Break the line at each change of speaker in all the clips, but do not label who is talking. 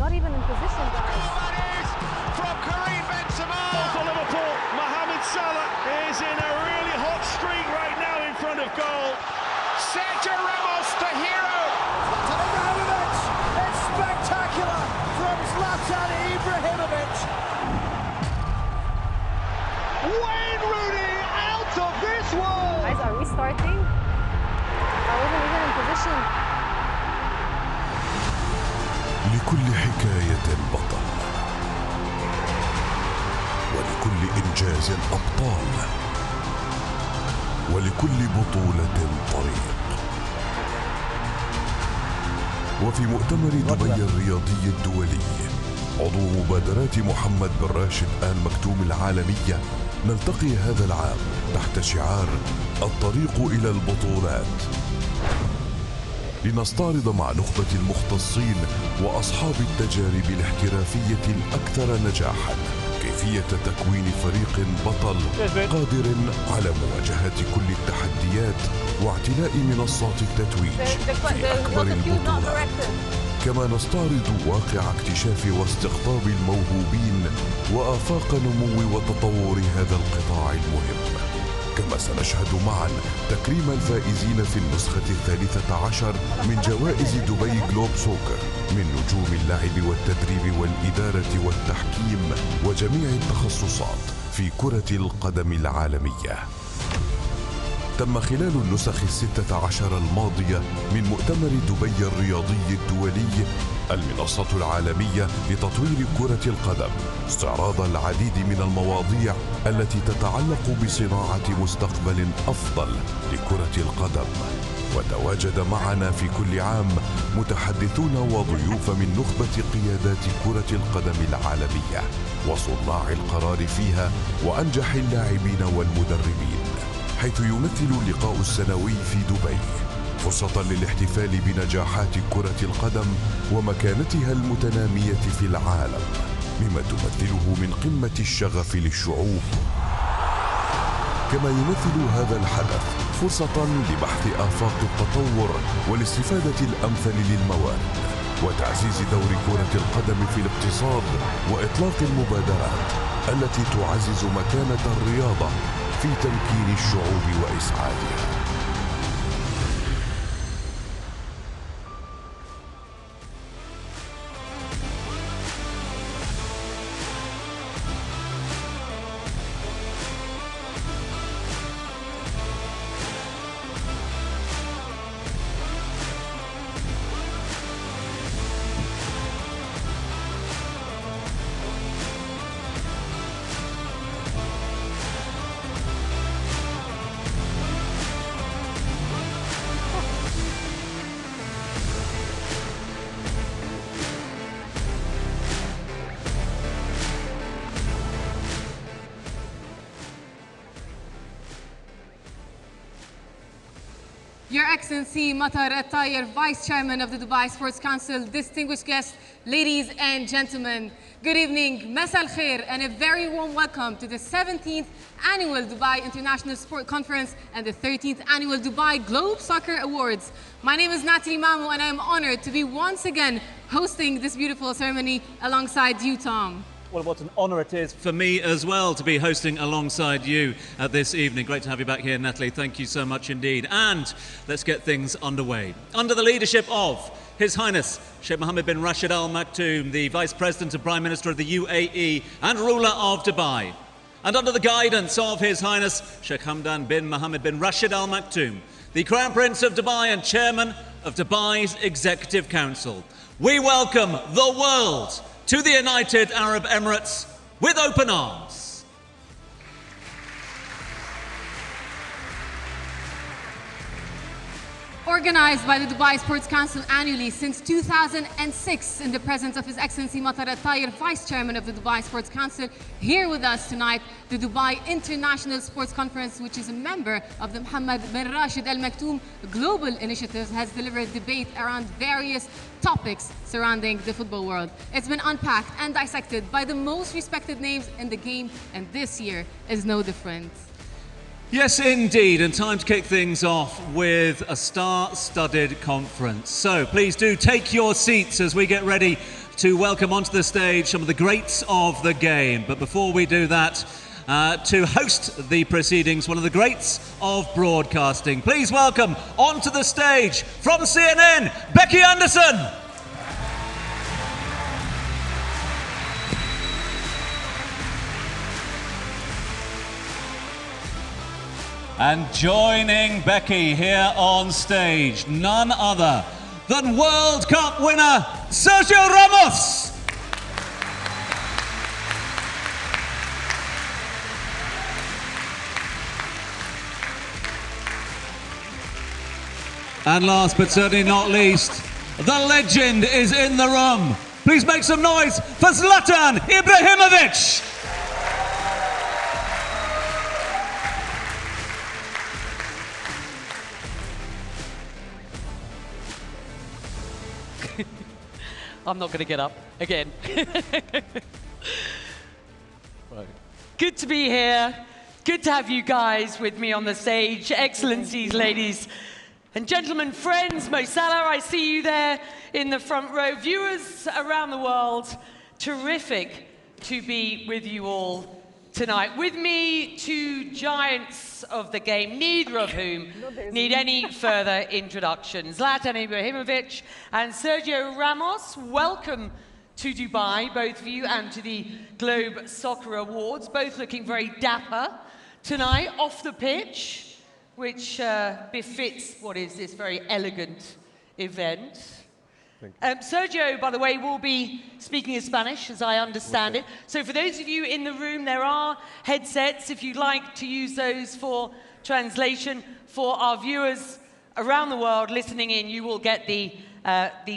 not even in position, guys.
From Karim Benzema for Liverpool. Mohamed Salah is in a really hot streak right now in front of goal. Sergio Ramos, the hero.
Zlatan Ibrahimovic. It's spectacular from Zlatan Ibrahimovic.
Wayne Rooney out of this world.
Guys, are we starting? I wasn't even in position.
لكل حكاية بطل، ولكل إنجاز أبطال، ولكل بطولة طريق. وفي مؤتمر دبي الرياضي الدولي عضو مبادرات محمد بن راشد آل مكتوم العالمية، نلتقي هذا العام تحت شعار الطريق إلى البطولات، لنستعرض مع نخبة المختصين وأصحاب التجارب الاحترافية الأكثر نجاحاً كيفية تكوين فريق بطل قادر على مواجهة كل التحديات واعتلاء منصات التتويج في أكبر البطولات. كما نستعرض واقع اكتشاف واستقطاب الموهوبين وآفاق نمو وتطور هذا القطاع المهم. كما سنشهد معا تكريم الفائزين في النسخة 13 من جوائز دبي جلوب سوكر من نجوم اللعب والتدريب والإدارة والتحكيم وجميع التخصصات في كرة القدم العالمية. تم خلال النسخ 16 الماضية من مؤتمر دبي الرياضي الدولي المنصة العالمية لتطوير كرة القدم استعراض العديد من المواضيع التي تتعلق بصناعة مستقبل أفضل لكرة القدم. وتواجد معنا في كل عام متحدثون وضيوف من نخبة قيادات كرة القدم العالمية وصناع القرار فيها وأنجح اللاعبين والمدربين، حيث يمثل اللقاء السنوي في دبي فرصة للاحتفال بنجاحات كرة القدم ومكانتها المتنامية في العالم، مما تمثله من قمة الشغف للشعوب. كما يمثل هذا الحدث فرصة لبحث آفاق التطور والاستفادة الأمثل للموارد وتعزيز دور كرة القدم في الاقتصاد وإطلاق المبادرات التي تعزز مكانة الرياضة في تمكين الشعوب وإسعادها.
Your Excellency Matar At-Tayer, Vice Chairman of the Dubai Sports Council, distinguished guests, ladies and gentlemen, good evening, Masa al-Khair, and a very warm welcome to the 17th Annual Dubai International Sport Conference and the 13th Annual Dubai Globe Soccer Awards. My name is Natalie Mamu, and I am honored to be once again hosting this beautiful ceremony alongside you, Tom.
Well, what an honour it is for me as well to be hosting alongside you this evening. Great to have you back here, Natalie. Thank you so much indeed. And let's get things underway. Under the leadership of His Highness Sheikh Mohammed bin Rashid Al Maktoum, the Vice President and Prime Minister of the UAE and ruler of Dubai. And under the guidance of His Highness Sheikh Hamdan bin Mohammed bin Rashid Al Maktoum, the Crown Prince of Dubai and Chairman of Dubai's Executive Council, we welcome the world to the United Arab Emirates with open arms.
Organized by the Dubai Sports Council annually since 2006 in the presence of His Excellency Matar At-Tayer, Vice Chairman of the Dubai Sports Council, here with us tonight, the Dubai International Sports Conference, which is a member of the Mohammed bin Rashid Al Maktoum Global Initiative, has delivered debate around various topics surrounding the football world. It's been unpacked and dissected by the most respected names in the game, and this year is no different.
Yes, indeed, and time to kick things off with a star-studded conference. So please do take your seats as we get ready to welcome onto the stage some of the greats of the game. But before we do that, to host the proceedings, one of the greats of broadcasting. Please welcome onto the stage from CNN, Becky Anderson. And joining Becky here on stage, none other than World Cup winner Sergio Ramos. And last but certainly not least, the legend is in the room. Please make some noise for Zlatan Ibrahimovic.
I'm not going to get up again. Good to be here. Good to have you guys with me on the stage. Excellencies, ladies and gentlemen, friends. Mo Salah, I see you there in the front row. Viewers around the world, terrific to be with you all tonight. With me, two giants of the game, neither of whom need any further introductions. Zlatan Ibrahimovic and Sergio Ramos, welcome to Dubai, both of you, and to the Globe Soccer Awards, both looking very dapper tonight off the pitch, which befits what is this very elegant event. Sergio, by the way, will be speaking in Spanish, as I understand it. So for those of you in the room, there are headsets. If you'd like to use those for translation, for our viewers around the world listening in, you will get the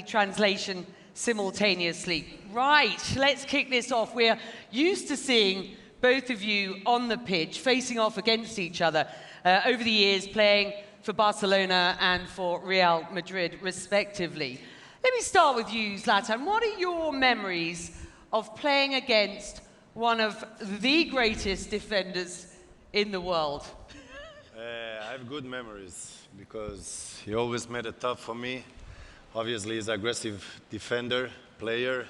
translation simultaneously. Right, let's kick this off. We're used to seeing both of you on the pitch, facing off against each other over the years, playing for Barcelona and for Real Madrid, respectively. Let me start with you, Zlatan. What are your memories of playing against one of the greatest defenders in the world?
I have good memories because he always made it tough for me. Obviously, he's an aggressive defender, player,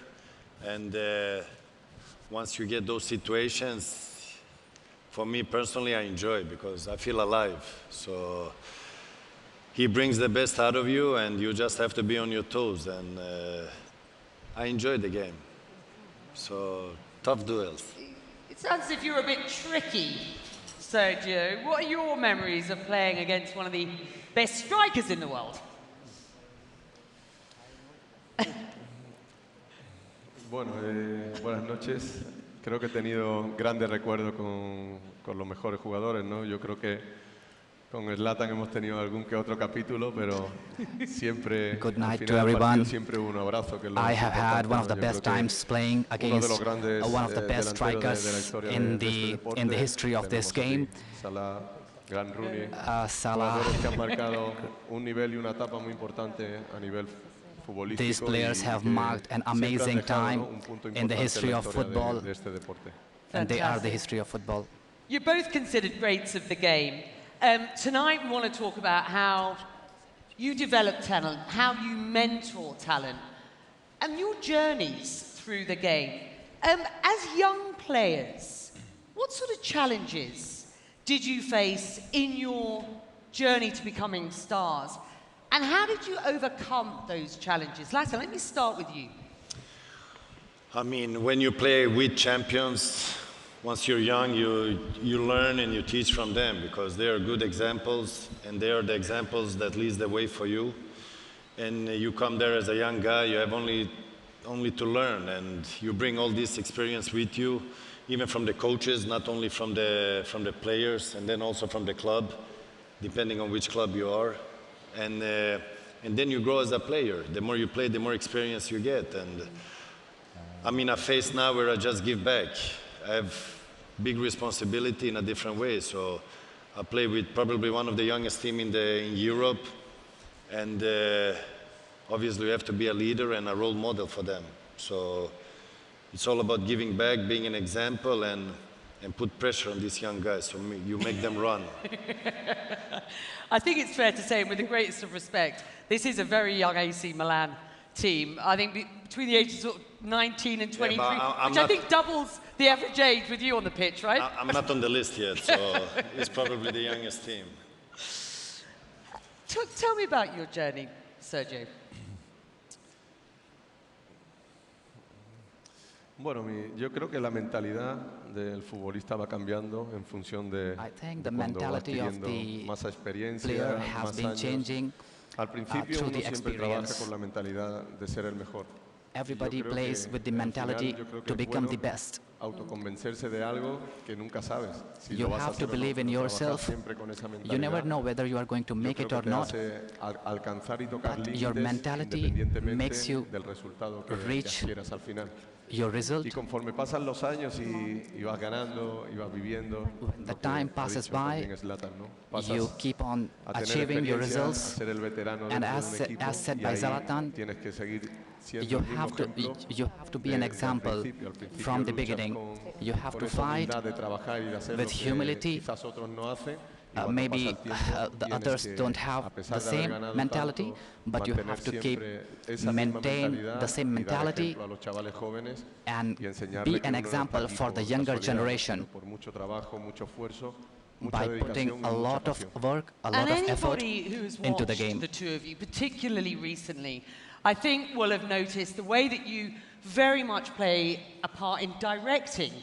and once you get those situations, for me personally, I enjoy because I feel alive. So he brings the best out of you, and you just have to be on your toes. And I enjoy the game. So tough duels.
It sounds as if you're a bit tricky, Sergio. What are your memories of playing against one of the best strikers in the world?
Bueno, buenas noches. Creo que he tenido grandes recuerdos con los mejores jugadores, ¿no? Yo creo que con Zlatan hemos tenido algún que otro capítulo, pero siempre
Good
al
night
final
to
del
everyone.
partido siempre un abrazo, que es lo
I
más
have had
importante,
one of the
¿no? Yo
best
creo que
times playing
uno de
against
los grandes
one of the best
delanteros de la
strikers
historia
in
de este deporte.
the history of this
Tenemos
game.
aquí Salah, Gran Rooney,
Salah.
jugadores que han marcado un nivel y una etapa muy importante a nivel futbolístico.
These players have marked an amazing time in the history of football,
de este deporte.
and they are the history of football.
You're both considered greats of the game. Tonight we want to talk about how you develop talent, how you mentor talent, and your journeys through the game. As young players, what sort of challenges did you face in your journey to becoming stars? And how did you overcome those challenges? Zlatan, let me start with you.
I mean, when you play with champions, once you're young, you learn and you teach from them because they are good examples, and they are the examples that leads the way for you. And you come there as a young guy, you have only to learn, and you bring all this experience with you, even from the coaches, not only from the players, and then also from the club, depending on which club you are. And then you grow as a player. The more you play, the more experience you get. And I'm in a phase now where I just give back. I have big responsibility in a different way. So I play with probably one of the youngest teams in Europe. And obviously you have to be a leader and a role model for them. So it's all about giving back, being an example, and and put pressure on these young guys. So you make them run.
I think it's fair to say, with the greatest of respect, this is a very young AC Milan team. I think between the ages of 19 and 23, which I think doubles the average age with you on the pitch, right?
I'm not on the list yet, so it's probably the youngest team.
Tell me about your journey, Sergio.
Bueno, yo creo que la mentalidad del futbolista va cambiando en función de cuando va adquiriendo más experiencia, más años. Al principio uno siempre trabaja con la mentalidad de ser el mejor.
Everybody plays with the mentality to become the best.
Autoconvencerse de algo que nunca sabes.
You have to believe in yourself. You never know whether you are going to make it or not. But your mentality makes you reach your result.
Y conforme pasan los años y vas ganando y vas viviendo,
the time passes by, you keep on achieving your results, and as said by Zlatan, you have to be an example from the beginning. You have to fight with humility. Maybe the others don't have the same mentality, but you have to maintain the same mentality and be an example for the younger generation by putting a lot of work, a lot of effort into the game.
The two of you, particularly recently, I think will have noticed the way that you very much play a part in directing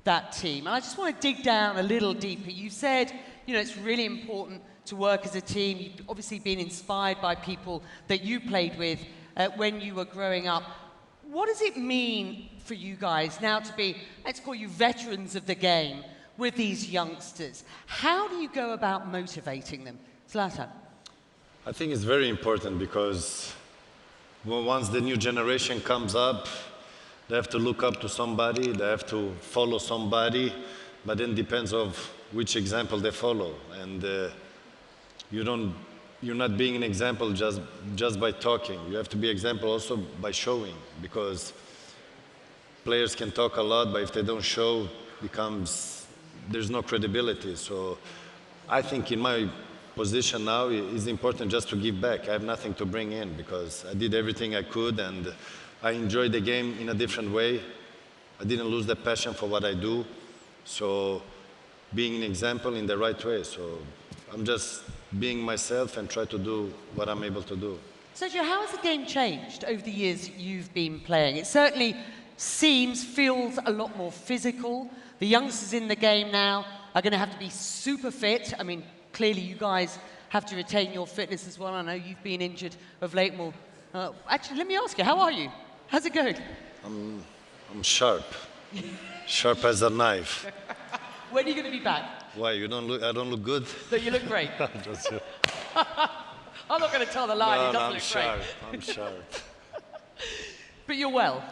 that team. And I just want to dig down a little deeper. You said, you know, it's really important to work as a team. You've obviously been inspired by people that you played with when you were growing up. What does it mean for you guys now to be, let's call you veterans of the game, with these youngsters? How do you go about motivating them? Zlatan.
I think it's very important because once the new generation comes up, they have to look up to somebody, they have to follow somebody, but then depends of which example they follow. And you're not being an example just by talking. You have to be example also by showing, because players can talk a lot, but if they don't show, there's no credibility. So I think in my position now, it's important just to give back. I have nothing to bring in because I did everything I could and I enjoyed the game in a different way. I didn't lose the passion for what I do. So being an example in the right way. So I'm just being myself and try to do what I'm able to do.
Sergio, how has the game changed over the years you've been playing? It certainly feels a lot more physical. The youngsters in the game now are going to have to be super fit. I mean, clearly you guys have to retain your fitness as well. I know you've been injured of late. Well, actually, let me ask you, how are you? How's it going?
I'm sharp. Sharp as a knife.
When are you going to be back?
Why, I don't look good?
No, you look great. I'm not going to tell the lie, he doesn't look great.
I'm sharp.
But you're well.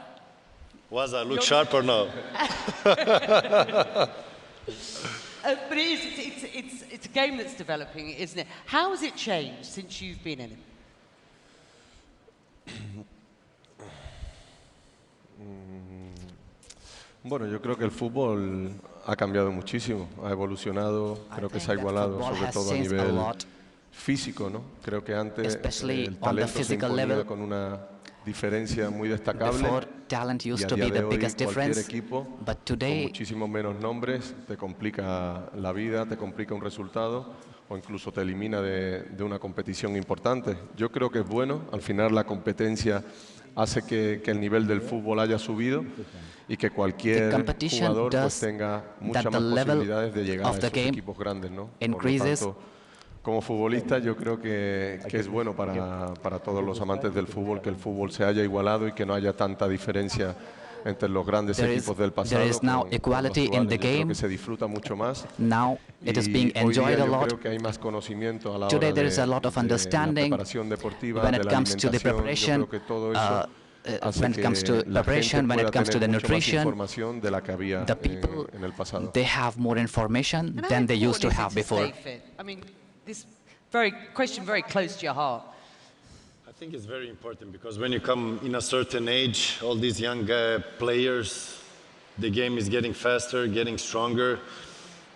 Was I look sharp or no?
But it's a game that's developing, isn't it? How has it changed since you've been in it?
Bueno, yo creo que el fútbol ha cambiado muchísimo, ha evolucionado, creo que se ha igualado, sobre todo a nivel físico, ¿no? Creo que antes el talento se imponía con una diferencia muy destacable y a día de hoy cualquier equipo con muchísimos menos nombres te complica la vida, te complica un resultado o incluso te elimina de una competición importante. Yo creo que es bueno, al final la competencia hace que el nivel del fútbol haya subido y que cualquier jugador pues, tenga muchas más posibilidades de llegar a esos equipos grandes, ¿no? Por lo tanto, como futbolista yo creo que es bueno para todos los amantes del fútbol que el fútbol se haya igualado y que no haya tanta diferencia entre los grandes equipos del pasado.
There is now equality in the game.
Creo que se disfruta mucho más.
Now it is being enjoyed a lot.
Creo que hay más conocimiento a la hora
Today there is a lot of understanding when it comes to the preparation. When it comes to preparation, when it comes to the nutrition, the people, they have more information than they used to have before.
I mean, this question very close to your heart.
I think it's very important because when you come in a certain age, all these young players, the game is getting faster, getting stronger.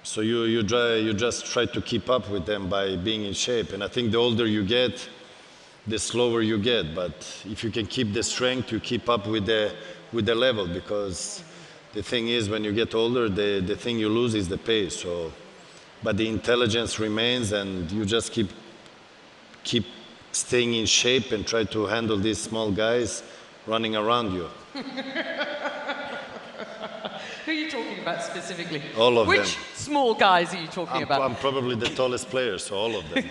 So you just try to keep up with them by being in shape. And I think the older you get, the slower you get. But if you can keep the strength, you keep up with the level. Because the thing is, when you get older, the thing you lose is the pace. So, but the intelligence remains, and you just keep staying in shape and try to handle these small guys running around you.
Who are you talking about specifically?
All of them.
Which small guys are you talking about?
I'm probably the tallest player, so all of them.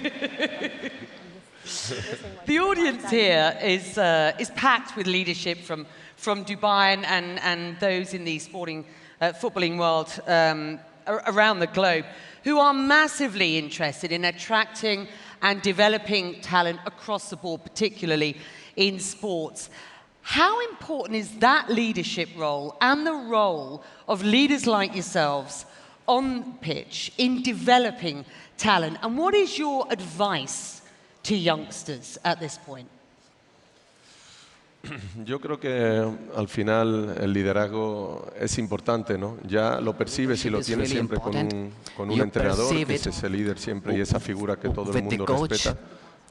The audience here is packed with leadership from Dubai and those in the sporting, footballing world around the globe who are massively interested in attracting and developing talent across the board, particularly in sports. How important is that leadership role and the role of leaders like yourselves on pitch in developing talent? And what is your advice to youngsters at this point?
Yo creo que al final el liderazgo es importante, ¿no? Ya lo percibes y lo tienes siempre con un entrenador, que es ese líder siempre y esa figura que todo el mundo respeta.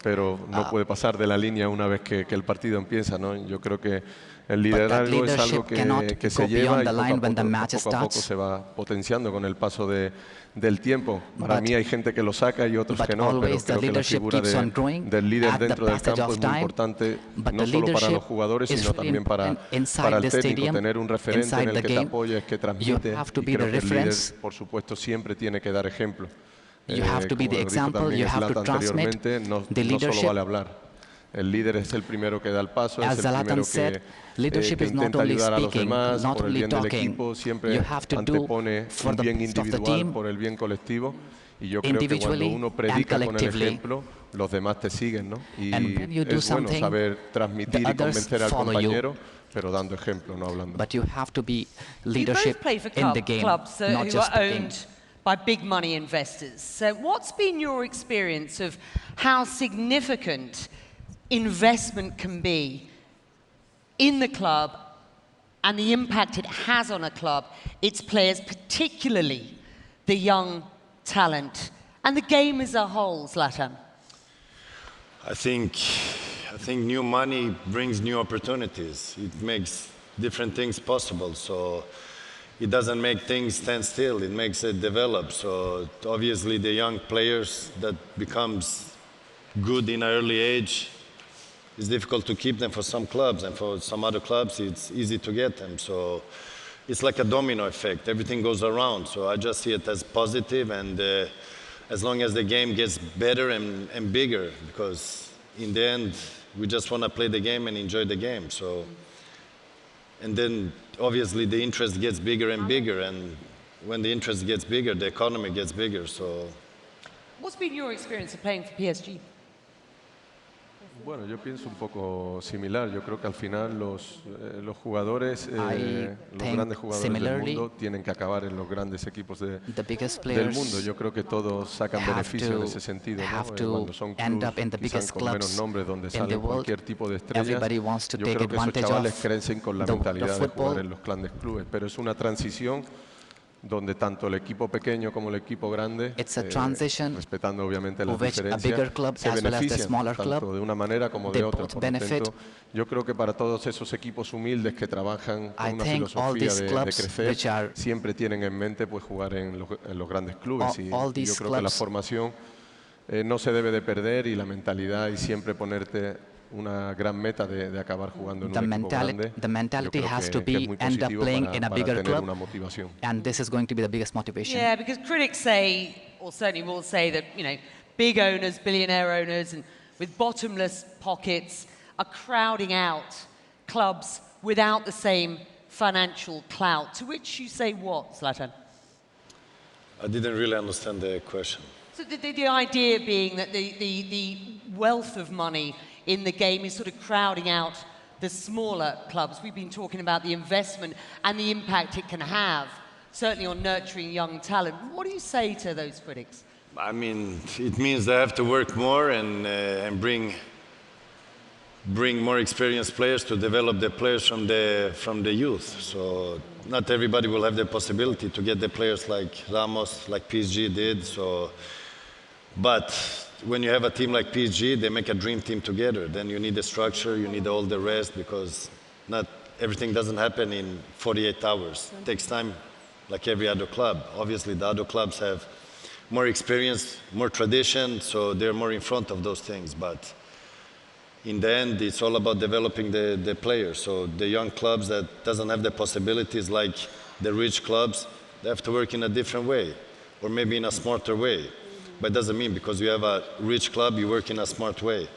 Pero no puede pasar de la línea una vez que el partido empieza, ¿no? Yo creo que el liderazgo es algo que se lleva y poco a poco se va potenciando con el paso del tiempo. Para mí hay gente que lo saca y otros que no, pero creo que la figura del líder dentro del campo es muy importante, no solo para los jugadores, sino también para el técnico. Tener un referente en el que te apoyes, que transmite, y creo que el líder, por supuesto, siempre tiene que dar ejemplo.
You have to be the example, you have to transmit the leadership.
No solo vale hablar. El líder es el primero que da el paso, es el primero que intenta ayudar a los demás por el bien del equipo, siempre antepone un bien individual por el bien colectivo. Y yo creo que cuando uno predica con el ejemplo, los demás te siguen, ¿no? Y es bueno saber transmitir y convencer al compañero, pero dando ejemplo, no hablando.
But you have to be leadership in the game, not just the game.
By big money investors. So what's been your experience of how significant investment can be in the club and the impact it has on a club, its players, particularly the young talent, and the game as a whole, Zlatan?
I think new money brings new opportunities. It makes different things possible. So it doesn't make things stand still, it makes it develop. So obviously the young players that becomes good in an early age, it's difficult to keep them for some clubs, and for some other clubs it's easy to get them. So it's like a domino effect, everything goes around. So I just see it as positive, and as long as the game gets better and bigger, because in the end we just want to play the game and enjoy the game. So, and then obviously the interest gets bigger and bigger, and when the interest gets bigger, the economy gets bigger. So,
what's been your experience of playing for PSG?
Bueno, yo pienso un poco similar. Yo creo que al final los jugadores, los grandes jugadores del mundo tienen que acabar en los grandes equipos del mundo. Yo creo que todos sacan beneficio en ese sentido, ¿no? Cuando son clubes quizás con menos nombres, donde sale cualquier tipo de estrellas, yo creo que esos chavales crecen con la mentalidad de jugar en los grandes clubes. Pero es una transición donde tanto el equipo pequeño como el equipo grande, respetando obviamente las diferencias, se benefician tanto de una manera como de otra. Por lo tanto, yo creo que para todos esos equipos humildes que trabajan con una filosofía de crecer, siempre tienen en mente pues jugar en los grandes clubes. Y yo creo que la formación no se debe de perder, y la mentalidad, y siempre ponerte una gran meta de acabar jugando en un equipo grande.
The mentality has to be end up playing in a bigger club, and this is going to be the biggest motivation.
Yeah, because critics say, or certainly will say, that big owners, billionaire owners, and with bottomless pockets are crowding out clubs without the same financial clout. To which you say what, Zlatan?
I didn't really understand the question.
So the idea being that the wealth of money in the game is sort of crowding out the smaller clubs. We've been talking about the investment and the impact it can have, certainly on nurturing young talent. What do you say to those critics?
I mean, it means they have to work more and bring bring more experienced players to develop the players from the youth. So not everybody will have the possibility to get the players like Ramos, like PSG did. But when you have a team like PSG, they make a dream team together. Then you need the structure, you need all the rest, because not everything doesn't happen in 48 hours. It takes time, like every other club. Obviously, the other clubs have more experience, more tradition, so they're more in front of those things. But in the end, it's all about developing the players. So the young clubs that doesn't have the possibilities like the rich clubs, they have to work in a different way, or maybe in a smarter way. But it doesn't mean because you have a rich club, you work in a smart way.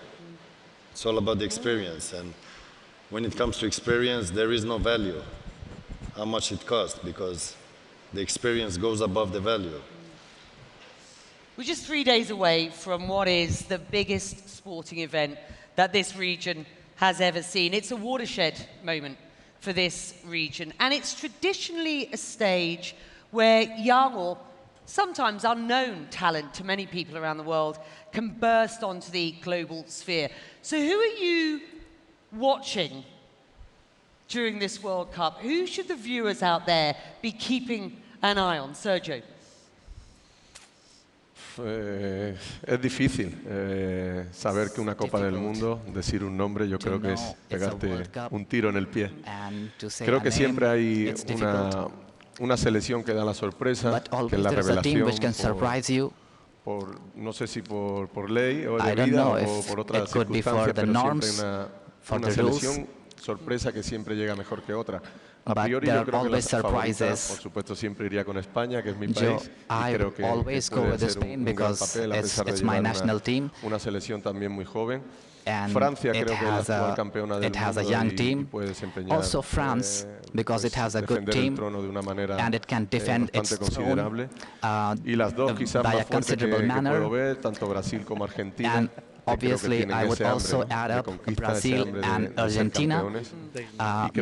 It's all about the experience. And when it comes to experience, there is no value, how much it costs, because the experience goes above the value.
We're just 3 days away from what is the biggest sporting event that this region has ever seen. It's a watershed moment for this region, and it's traditionally a stage where young or sometimes unknown talent to many people around the world can burst onto the global sphere. So who are you watching during this World Cup? Who should the viewers out there be keeping an eye on? Sergio.
Es difícil saber que una Copa del Mundo, decir un nombre, yo creo que es pegarte un tiro en el pie. Creo que siempre hay una selección que da la sorpresa, que es la revelación, no sé si por ley o de vida o por otras circunstancias, pero siempre hay una selección sorpresa que siempre llega mejor que otra. A priori yo creo que las favoritas, por supuesto, siempre iría con España, que es mi país, y creo que puede ser un gran papel a pesar de llevar una selección también muy joven. Francia creo que es la actual campeona del mundo y puede desempeñar, defender el trono de una manera bastante considerable. Y las dos quizás más fuertes que puedo ver, tanto Brasil como Argentina.
Obviously, I would also add up Brazil and Argentina. They have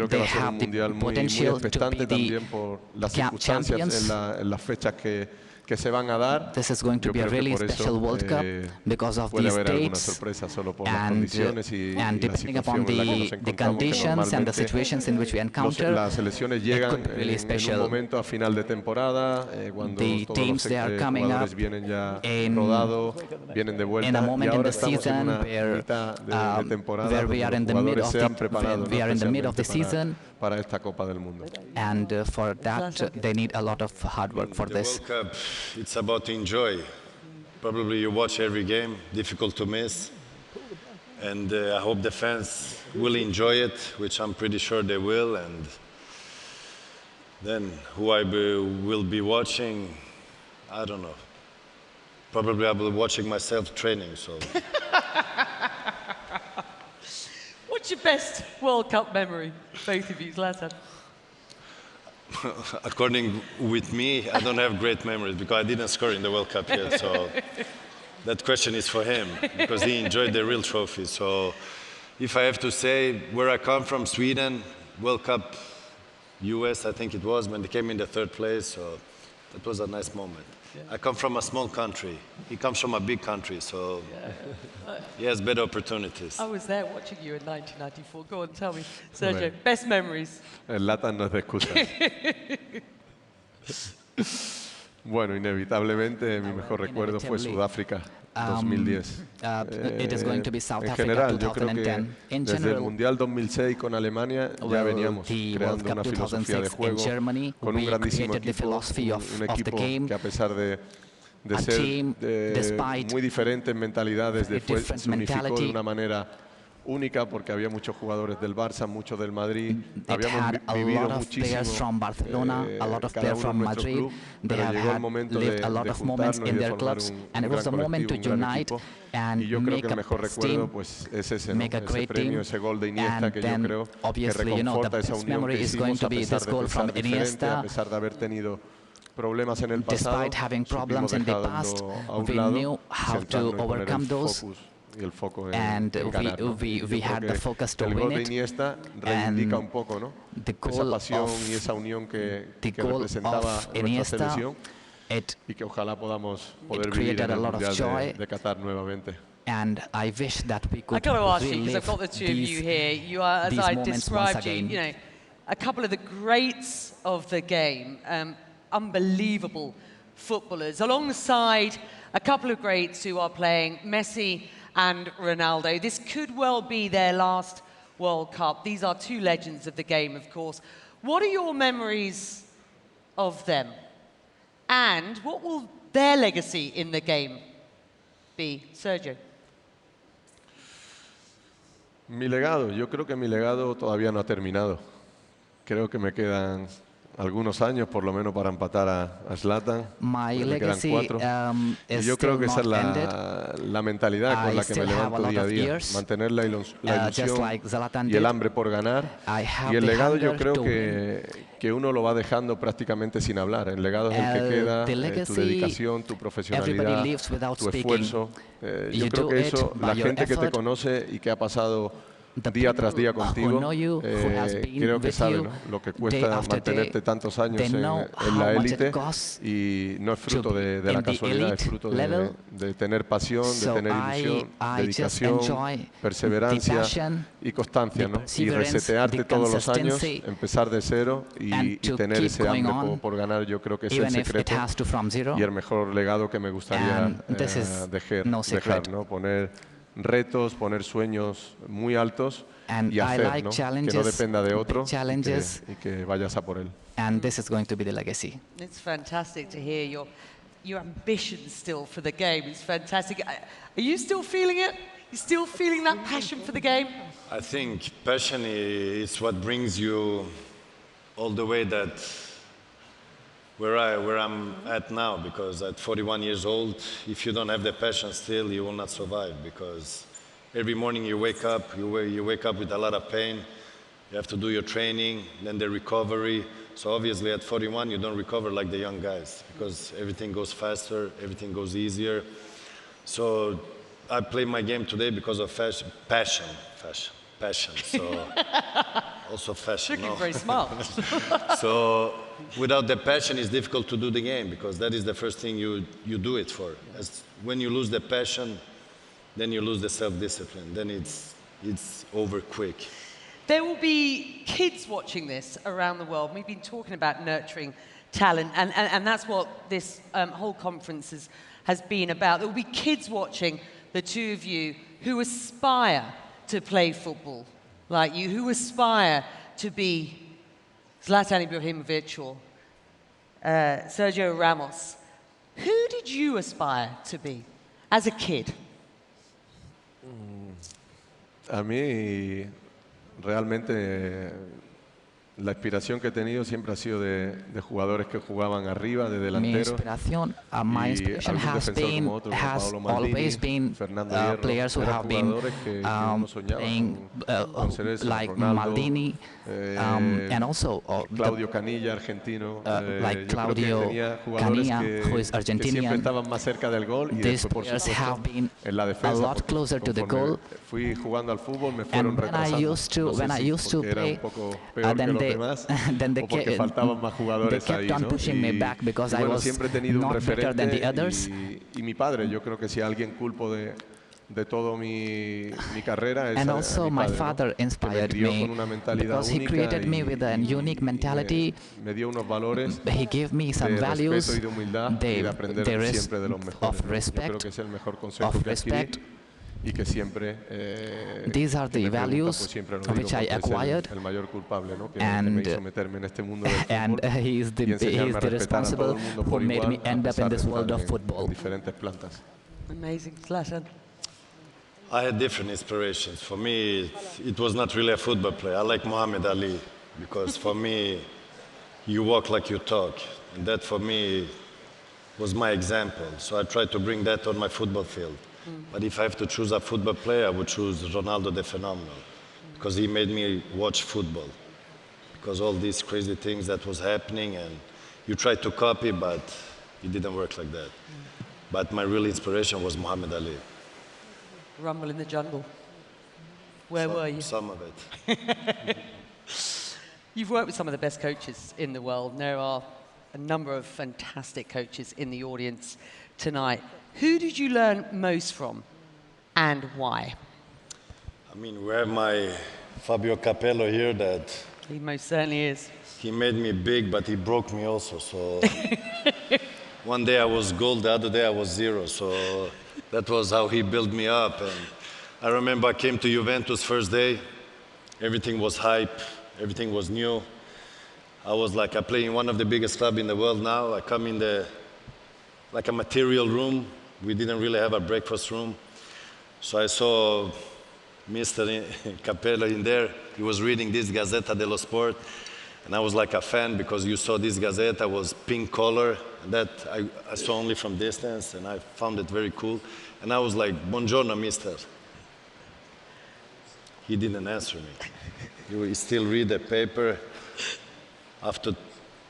the potential to be the champions. This is going to be a really special World Cup because of these dates, and depending upon the conditions and the situations in which we encounter, it could be really special. The teams, they are coming up in a moment in the season where we are in the mid of the season.
Para esta Copa del Mundo.
And for that, they need a lot of hard work for this.
The World Cup, it's about to enjoy. Probably you watch every game, difficult to miss. And I hope the fans will enjoy it, which I'm pretty sure they will. And then who I will be watching, I don't know. Probably I will be watching myself training, so.
What's your best World Cup memory, both of you, Zlatan?
According with me, I don't have great memories because I didn't score in the World Cup yet. So that question is for him because he enjoyed the real trophy. So if I have to say where I come from, Sweden, World Cup, US, I think it was, when they came in the third place. So that was a nice moment. Yeah. I come from a small country. He comes from a big country, so he has better opportunities.
I was there watching you in 1994. Go on, tell me. Sergio, best memories.
El Latan no es de excusa. Bueno, inevitablemente mi mejor recuerdo fue Sudáfrica 2010.
It is going to be South
en
Africa
general, yo creo
2010.
que desde el Mundial 2006 con Alemania ya veníamos creando una filosofía de juego con un grandísimo equipo, un equipo que a pesar de ser muy diferente en mentalidades, se unificó de una manera única porque había muchos jugadores del Barça, muchos del Madrid. Habíamos vivido muchísimo cada uno en nuestro club, pero llegó el momento de juntarnos y de formar un gran colectivo, un gran equipo. Y yo creo que el mejor recuerdo pues, es ese, ¿no? Ese premio, ese gol de Iniesta que yo creo que reconforta esa unión que hicimos a pesar de pensar diferente, a pesar de haber tenido problemas en el pasado.
Despite having problems in the past, we knew how to overcome those.
Y el foco
and we had the focus to win it.
Reivindica un poco, ¿no? Esa pasión y esa unión que representaba nuestra selección y que ojalá poder vivir en el Mundial de Qatar nuevamente.
And I wish that we could
I've got to ask you, because
relive
I've got the two of you here. You are, as I described you, you know, a couple of the greats of the game, unbelievable footballers, alongside a couple of greats who are playing, Messi and Ronaldo. This could well be their last World Cup. These are two legends of the game, of course. What are your memories of them? And what will their legacy in the game be? Sergio.
Mi legado, yo creo que mi legado todavía no ha terminado. Creo que me quedan algunos años, por lo menos, para empatar a Zlatan.
My
me quedan
legacy
4. Y yo creo que esa es la mentalidad con la que me levanto día a día. Mantener la ilusión y el hambre por ganar. Y el legado yo creo que uno lo va dejando prácticamente sin hablar. El legado es el que queda, tu dedicación, tu profesionalidad, tu esfuerzo. Yo creo que eso, la gente que te conoce y que ha pasado día tras día contigo, creo que sabe, ¿no?, lo que cuesta mantenerte tantos años en la élite, y no es fruto de la casualidad, es fruto de tener pasión, de tener ilusión, dedicación, perseverancia y constancia, ¿no? Y resetearte todos los años, empezar de cero y tener ese hambre por ganar. Yo creo que es el secreto y el mejor legado que me gustaría dejar, ¿no? Poner retos, poner sueños muy altos y hacer, ¿no?, que no dependa de otro y que vayas a por él.
And this is going to be the legacy.
It's fantastic to hear your ambition still for the game. It's fantastic. Are you still feeling it? You still feeling that passion for the game?
I think passion is what brings you all the way that where I'm at now, because at 41 years old, if you don't have the passion still, you will not survive, because every morning you wake up with a lot of pain. You have to do your training, then the recovery. So obviously at 41, you don't recover like the young guys, because everything goes faster, everything goes easier. So I play my game today because of passion. So also fashion.
Looking very smart.
So without the passion, it's difficult to do the game, because that is the first thing you do it for. When you lose the passion, then you lose the self-discipline. Then it's over quick.
There will be kids watching this around the world. We've been talking about nurturing talent, and that's what this whole conference has been about. There will be kids watching the two of you who aspire to play football like you, who aspire to be Zlatan Ibrahimovic or Sergio Ramos. Who did you aspire to be as a kid?
A mí, realmente, la inspiración que he tenido siempre ha sido de jugadores que jugaban arriba, de delanteros.
My inspiration has always been players who have been playing like Maldini, and also
Claudio Canilla, argentino.
Like Claudio Canilla, who is Argentinian.
Estaban más cerca del gol, y
these players have been a lot closer to the goal.
Fui jugando al fútbol, me fueron retrasando.
When I used to play, then they kept on pushing me back because I was not better than the others.
Y mi padre, yo creo que si alguien culpo de toda mi carrera es
and also my father inspired me because he created me with a unique mentality.
Me dio unos valores,
he gave me some values of respect,
y que siempre,
these are the values which I acquired,
el mayor culpable, ¿no?, que
and
me hizo meterme en este mundo del fútbol,
and he is the responsible who made me end up in this world of football.
Diferentes plantas.
Amazing, Zlatan.
I had different inspirations. For me, it was not really a football player. I like Muhammad Ali, because for me, you walk like you talk, and that for me was my example. So I tried to bring that on my football field. But if I have to choose a football player, I would choose Ronaldo the Phenomenal, because he made me watch football. Because all these crazy things that was happening, and you tried to copy, but it didn't work like that. But my real inspiration was Muhammad Ali.
Rumble in the jungle. Where were you?
Some of it.
You've worked with some of the best coaches in the world. There are a number of fantastic coaches in the audience tonight. Who did you learn most from and why?
I mean, we have my Fabio Capello here that...
He most certainly is.
He made me big, but he broke me also, so... One day I was gold, the other day I was zero, so that was how he built me up. And I remember I came to Juventus first day, everything was hype, everything was new. I was like, I play in one of the biggest clubs in the world now. I come in like a material room. We didn't really have a breakfast room. So I saw Mr. Capello in there. He was reading this Gazzetta dello Sport. And I was like a fan because you saw this Gazzetta was pink color. That I saw only from distance, and I found it very cool. And I was like, "Buongiorno, mister." He didn't answer me. He still read the paper. After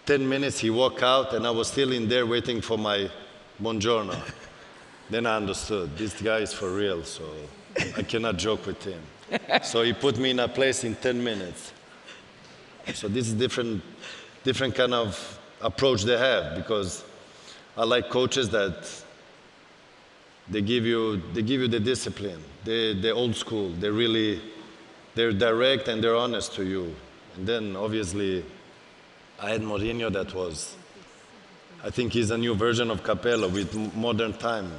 10 minutes, he walked out, and I was still in there waiting for my buongiorno. Then I understood, this guy is for real, so I cannot joke with him. So he put me in a place in 10 minutes. So this is different kind of approach they have, because I like coaches that they give you the discipline. They're old school. They're direct and they're honest to you. And then obviously I had Mourinho that was, I think he's a new version of Capello with modern time.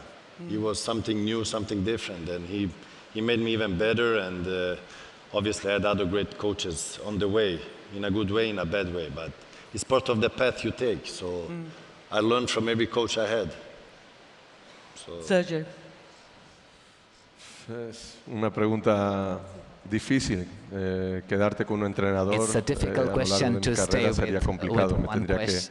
He was something new, something different, and he made me even better. And obviously I had other great coaches on the way, in a good way, in a bad way, but it's part of the path you take. So I learned from every coach I had. So.
Sergio.
Es una pregunta difícil. Quedarte con un entrenador
It's a difficult question to stay
sería complicado. Me tendría que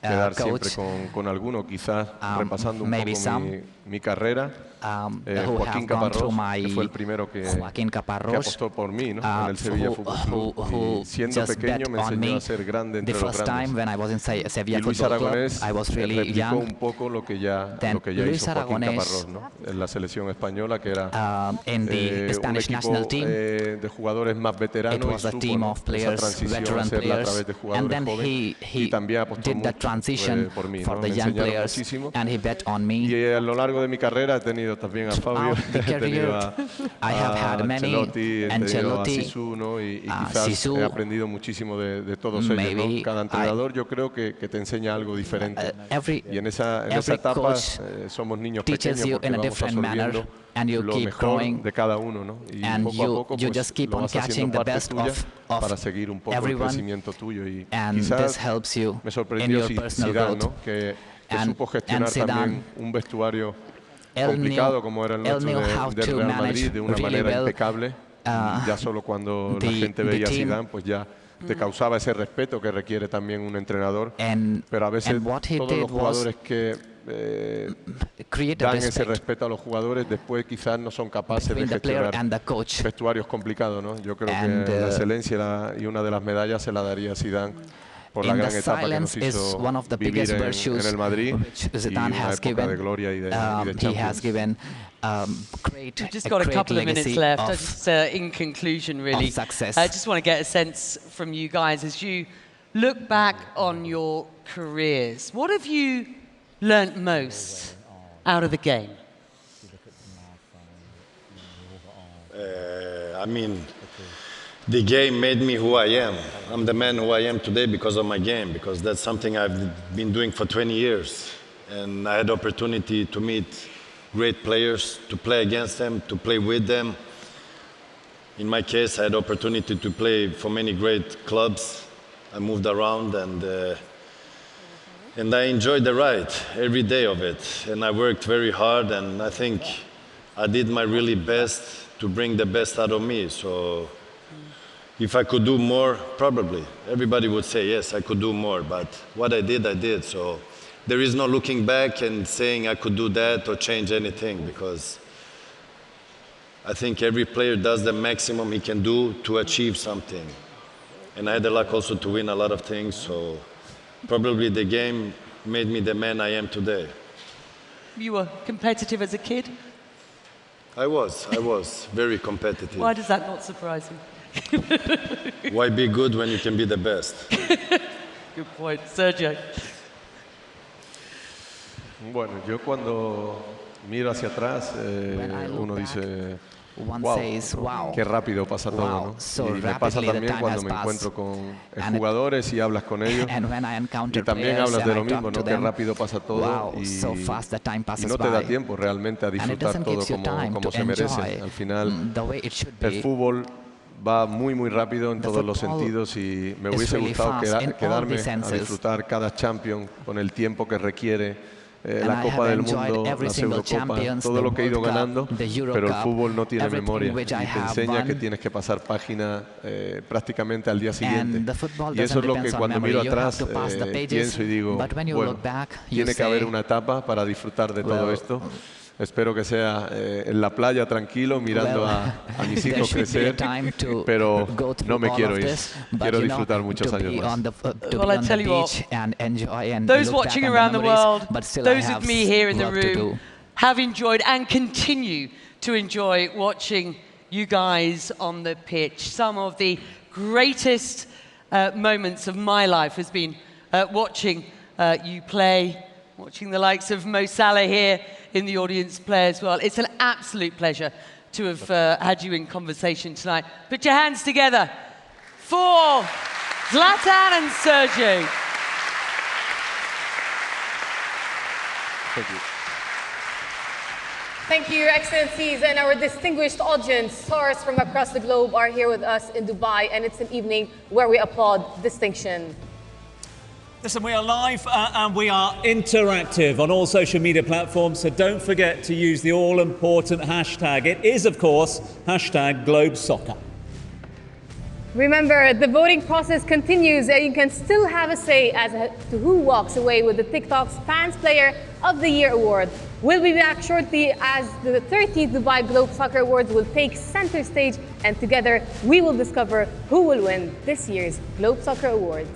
quedar siempre con alguno, quizás repasando un poco mi carrera. Joaquín Caparrós, que fue el primero que apostó por mí, ¿no? En el Sevilla Fútbol Club. Y siendo pequeño me enseñó a ser grande entre los grandes. Y Luis Aragonés replicó un poco lo que ya hizo Joaquín Caparrós, ¿no? En la selección española, que era un equipo de jugadores más veteranos, y supo esa transición hacerla a través de jugadores jóvenes. Y también apostó mucho por mí, ¿no? Me enseñaron muchísimo. Y a lo largo de mi carrera he tenido también a Fabio, he tenido a Ancelotti, he tenido a Sisu, ¿no? Y quizás he aprendido muchísimo de todos ellos, ¿no? Cada entrenador yo creo que te enseña algo diferente. Y en esa etapa somos niños pequeños porque vamos absorbiendo lo mejor de cada uno, ¿no? Y poco a poco pues, lo vas haciendo parte tuya para seguir un poco el crecimiento tuyo. Y quizás me sorprendió Zidane, ¿no? Que supo gestionar también un vestuario complicado como era el nuestro de Real Madrid de una manera impecable. Ya solo cuando la gente veía a Zidane, pues ya te causaba ese respeto que requiere también un entrenador. Pero a veces todos los jugadores que dan ese respeto a los jugadores después quizás no son capaces de gestionar vestuarios complicados, ¿no? Yo creo que la excelencia y una de las medallas se la daría a Zidane por la gran etapa que nos hizo vivir en el Madrid y una época de gloria y de Champions.
We've just got a couple of minutes left. Just in conclusion, really, I just want to get a sense from you guys as you look back on your careers. What have you learnt most out of the game?
I mean, the game made me who I am. I'm the man who I am today because of my game, because that's something I've been doing for 20 years. And I had the opportunity to meet great players, to play against them, to play with them. In my case, I had the opportunity to play for many great clubs. I moved around and I enjoyed the ride, every day of it. And I worked very hard, and I think I did my really best to bring the best out of me. So if I could do more, probably. Everybody would say, yes, I could do more. But what I did. So there is no looking back and saying I could do that or change anything, because I think every player does the maximum he can do to achieve something. And I had the luck also to win a lot of things. So probably the game made me the man I am today.
You were competitive as a kid?
I was very competitive.
Why does that not surprise you?
Why be good when you can be the best?
Good point. Sergio.
Bueno, yo cuando miro hacia atrás, uno dice, wow, qué rápido pasa todo, ¿no? Y me pasa también cuando me encuentro con jugadores y hablas con ellos, y también hablas de lo mismo, ¿no? Qué rápido pasa todo y no te da tiempo realmente a disfrutar todo como se merece. Al final, el fútbol va muy rápido en todos los sentidos y me hubiese gustado quedarme a disfrutar cada Champions con el tiempo que requiere. La Copa del Mundo, las Eurocopas, todo lo que he ido ganando, pero el fútbol no tiene memoria y te enseña que tienes que pasar página prácticamente al día siguiente. Y eso es lo que cuando miro atrás pienso y digo, bueno, tiene que haber una etapa para disfrutar de todo esto. Espero que sea en la playa tranquilo, mirando a mis hijos crecer, pero no me quiero ir. Quiero disfrutar muchos años más.
Well, I tell you what, those watching around the world, those with me here in the room, have enjoyed and continue to enjoy watching you guys on the pitch. Some of the greatest moments of my life has been watching you play, watching the likes of Mo Salah here in the audience play as well. It's an absolute pleasure to have had you in conversation tonight. Put your hands together for Zlatan and Sergio.
Thank you.
Thank you, Your Excellencies, and our distinguished audience. Stars from across the globe are here with us in Dubai, and it's an evening where we applaud distinction.
Listen, we are live and we are interactive on all social media platforms, so don't forget to use the all-important hashtag. It is, of course, hashtag #GlobeSoccer.
Remember, the voting process continues and you can still have a say as to who walks away with the TikTok's Fans Player of the Year award. We'll be back shortly as the 30th Dubai Globe Soccer Awards will take center stage, and together we will discover who will win this year's Globe Soccer Awards.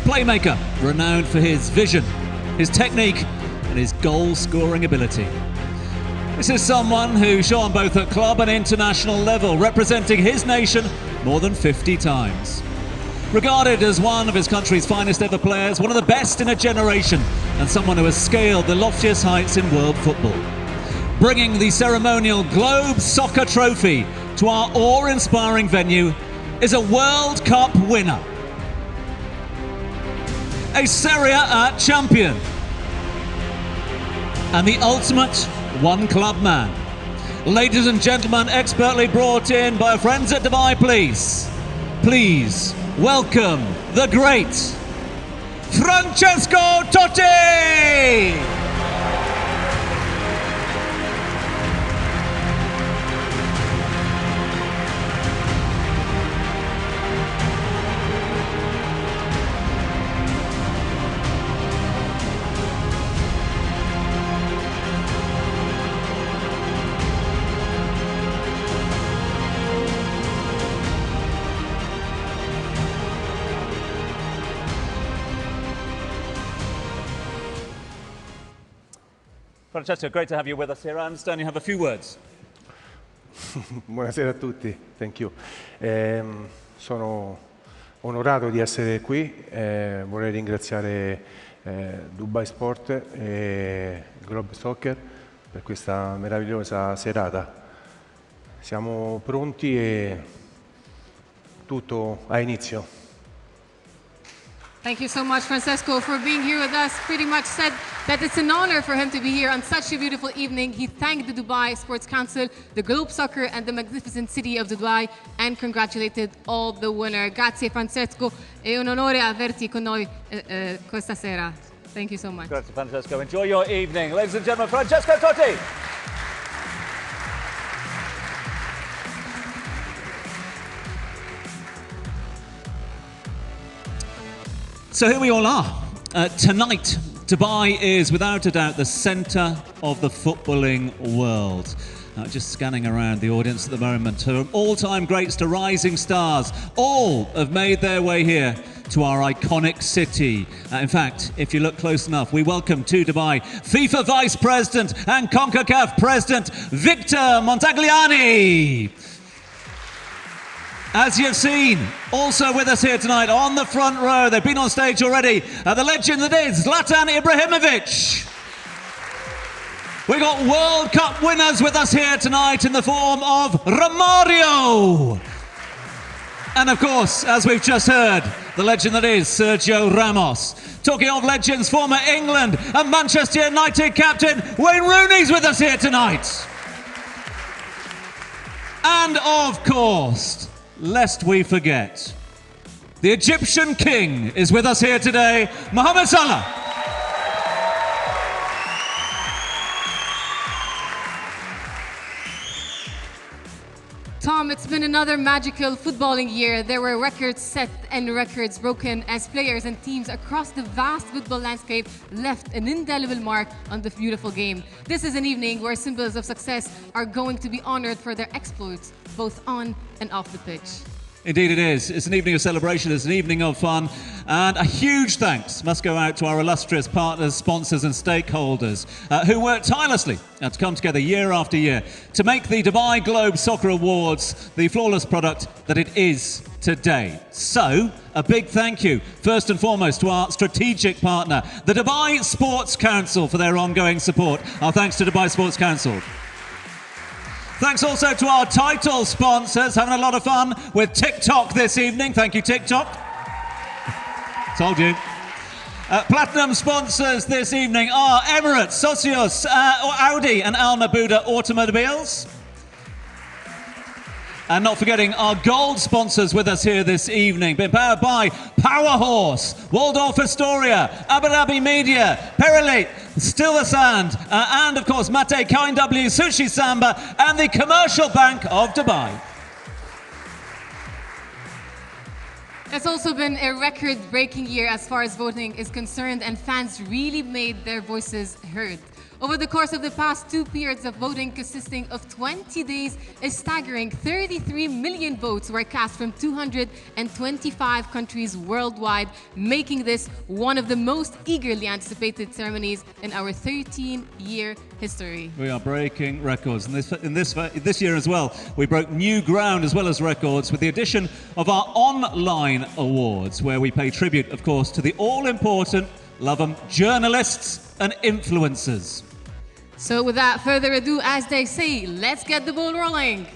Playmaker, renowned for his vision, his technique, and his goal-scoring ability. This is someone who shone both at club and international level, representing his nation more than 50 times. Regarded as one of his country's finest ever players, one of the best in a generation, and someone who has scaled the loftiest heights in world football. Bringing the ceremonial Globe Soccer Trophy to our awe-inspiring venue is a World Cup winner, a Serie A champion, and the ultimate one-club man. Ladies and gentlemen, expertly brought in by our friends at Dubai, please welcome the great Francesco Totti! Francesco, great to have you with us here. I understand you have a few words.
Buonasera a tutti, thank you. Sono onorato di essere qui, vorrei ringraziare Dubai Sport e Globe Soccer per questa meravigliosa serata. Siamo pronti e tutto ha inizio.
Thank you so much, Francesco, for being here with us. Pretty much said that it's an honor for him to be here on such a beautiful evening. He thanked the Dubai Sports Council, the Globe Soccer, and the magnificent city of Dubai, and congratulated all the winner. Grazie, Francesco. È un onore averti con noi questa sera. Thank you so much.
Grazie, Francesco. Enjoy your evening. Ladies and gentlemen, Francesco Totti. So here we all are. Tonight, Dubai is without a doubt the centre of the footballing world. Just scanning around the audience at the moment, from all-time greats to rising stars, all have made their way here to our iconic city. In fact, if you look close enough, we welcome to Dubai FIFA Vice President and CONCACAF President Victor Montagliani. As you've seen, also with us here tonight on the front row, they've been on stage already, the legend that is Zlatan Ibrahimovic. We got World Cup winners with us here tonight in the form of Romario. And of course, as we've just heard, the legend that is Sergio Ramos. Talking of legends, former England and Manchester United captain Wayne Rooney's with us here tonight. And of course, lest we forget, the Egyptian king is with us here today, Mohamed Salah.
Tom, it's been another magical footballing year. There were records set and records broken as players and teams across the vast football landscape left an indelible mark on the beautiful game. This is an evening where symbols of success are going to be honored for their exploits, both on and off the pitch.
Indeed it is. It's an evening of celebration, it's an evening of fun, and a huge thanks must go out to our illustrious partners, sponsors and stakeholders who work tirelessly to come together year after year to make the Dubai Globe Soccer Awards the flawless product that it is today. So, a big thank you, first and foremost, to our strategic partner, the Dubai Sports Council, for their ongoing support. Our thanks to Dubai Sports Council. Thanks also to our title sponsors, having a lot of fun with TikTok this evening. Thank you, TikTok. Told you. Platinum sponsors this evening are Emirates, Socios, Audi and Al Nabuda Automobiles. And not forgetting our gold sponsors with us here this evening, been powered by Powerhorse, Waldorf Astoria, Abu Dhabi Media, Perilate, Still the Sand, and of course Mate KW, Sushi Samba, and the Commercial Bank of Dubai.
It's also been a record-breaking year as far as voting is concerned, and fans really made their voices heard. Over the course of the past 2 periods of voting consisting of 20 days, a staggering 33 million votes were cast from 225 countries worldwide, making this one of the most eagerly anticipated ceremonies in our 13-year history.
We are breaking records, and this year as well, we broke new ground as well as records with the addition of our online awards, where we pay tribute, of course, to the all-important, love 'em, journalists and influencers.
So without further ado, as they say, let's get the ball rolling.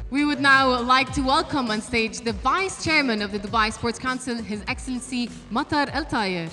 We would now like to welcome on stage the Vice Chairman of the Dubai Sports Council, His Excellency Matar Al Tayer.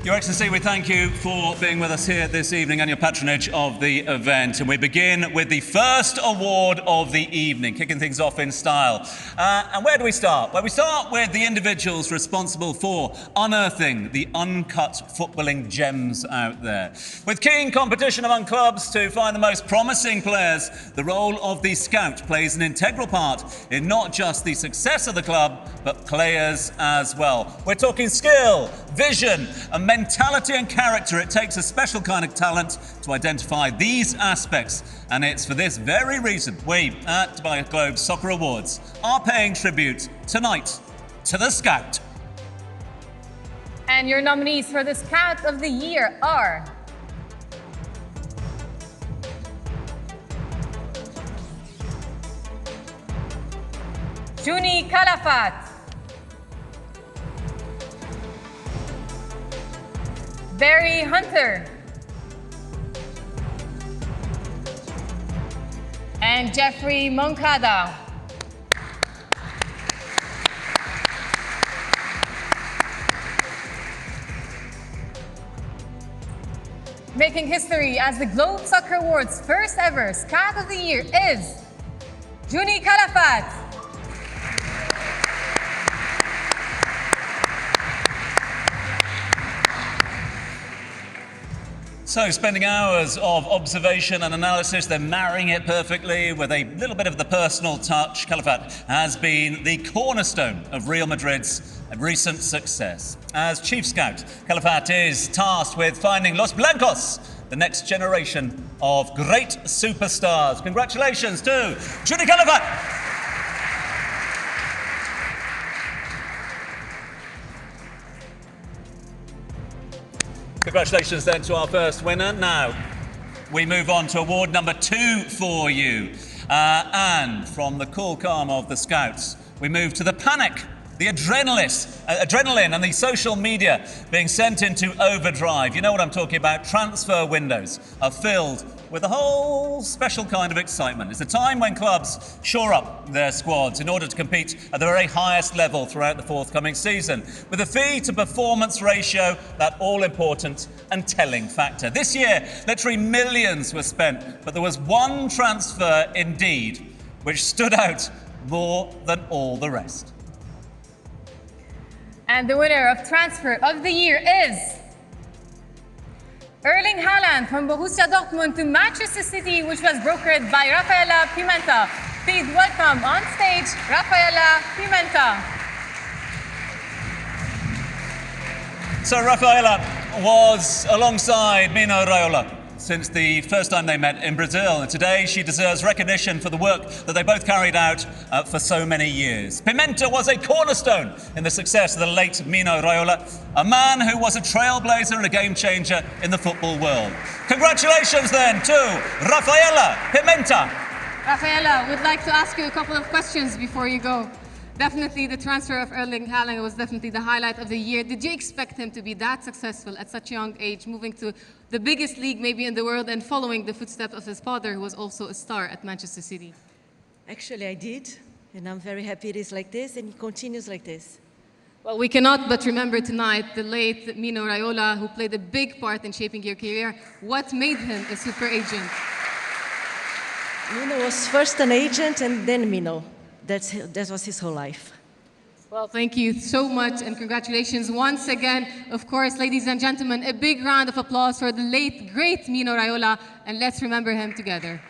Your Excellency, we thank you for being with us here this evening and your patronage of the event. And we begin with the first award of the evening, kicking things off in style. And where do we start? Well, we start with the individuals responsible for unearthing the uncut footballing gems out there. With keen competition among clubs to find the most promising players, the role of the scout plays an integral part in not just the success of the club, but players as well. We're talking skill, vision, and mentality and character. It takes a special kind of talent to identify these aspects, and it's for this very reason we at Dubai Globe Soccer Awards are paying tribute tonight to the Scout.
And your nominees for the Scout of the Year are Juni Calafat. Barry Hunter. And Jeffrey Moncada. Making history as the Globe Soccer Awards' first ever Scout of the Year is Juni Calafat.
So, spending hours of observation and analysis, they're marrying it perfectly with a little bit of the personal touch. Calafat has been the cornerstone of Real Madrid's recent success. As chief scout, Calafat is tasked with finding Los Blancos, the next generation of great superstars. Congratulations to Juni Calafat. Congratulations then to our first winner. Now, we move on to award number 2 for you. And from the cool calm of the scouts, we move to the panic, the adrenaline and the social media being sent into overdrive. You know what I'm talking about. Transfer windows are filled with a whole special kind of excitement. It's a time when clubs shore up their squads in order to compete at the very highest level throughout the forthcoming season, with a fee to performance ratio, that all-important and telling factor. This year, literally millions were spent, but there was one transfer indeed which stood out more than all the rest.
And the winner of Transfer of the Year is Erling Haaland from Borussia Dortmund to Manchester City, which was brokered by Rafaela Pimenta. Please welcome on stage Rafaela Pimenta.
So Rafaela was alongside Mino Raiola since the first time they met in Brazil, and today she deserves recognition for the work that they both carried out for so many years. Pimenta was a cornerstone in the success of the late Mino Raiola, a man who was a trailblazer and a game changer in the football world. Congratulations then to Rafaela Pimenta.
Rafaela, would like to ask you a couple of questions before you go. Definitely the transfer of Erling Haaland was definitely the highlight of the year. Did you expect him to be that successful at such a young age, moving to the biggest league maybe in the world and following the footsteps of his father, who was also a star at Manchester City?
Actually, I did, and I'm very happy it is like this, and it continues like this.
Well, we cannot but remember tonight the late Mino Raiola, who played a big part in shaping your career. What made him a super agent?
Mino was first an agent and then Mino. That was his whole life.
Well, thank you so much and congratulations once again. Of course, ladies and gentlemen, a big round of applause for the late, great Mino Raiola, and let's remember him together.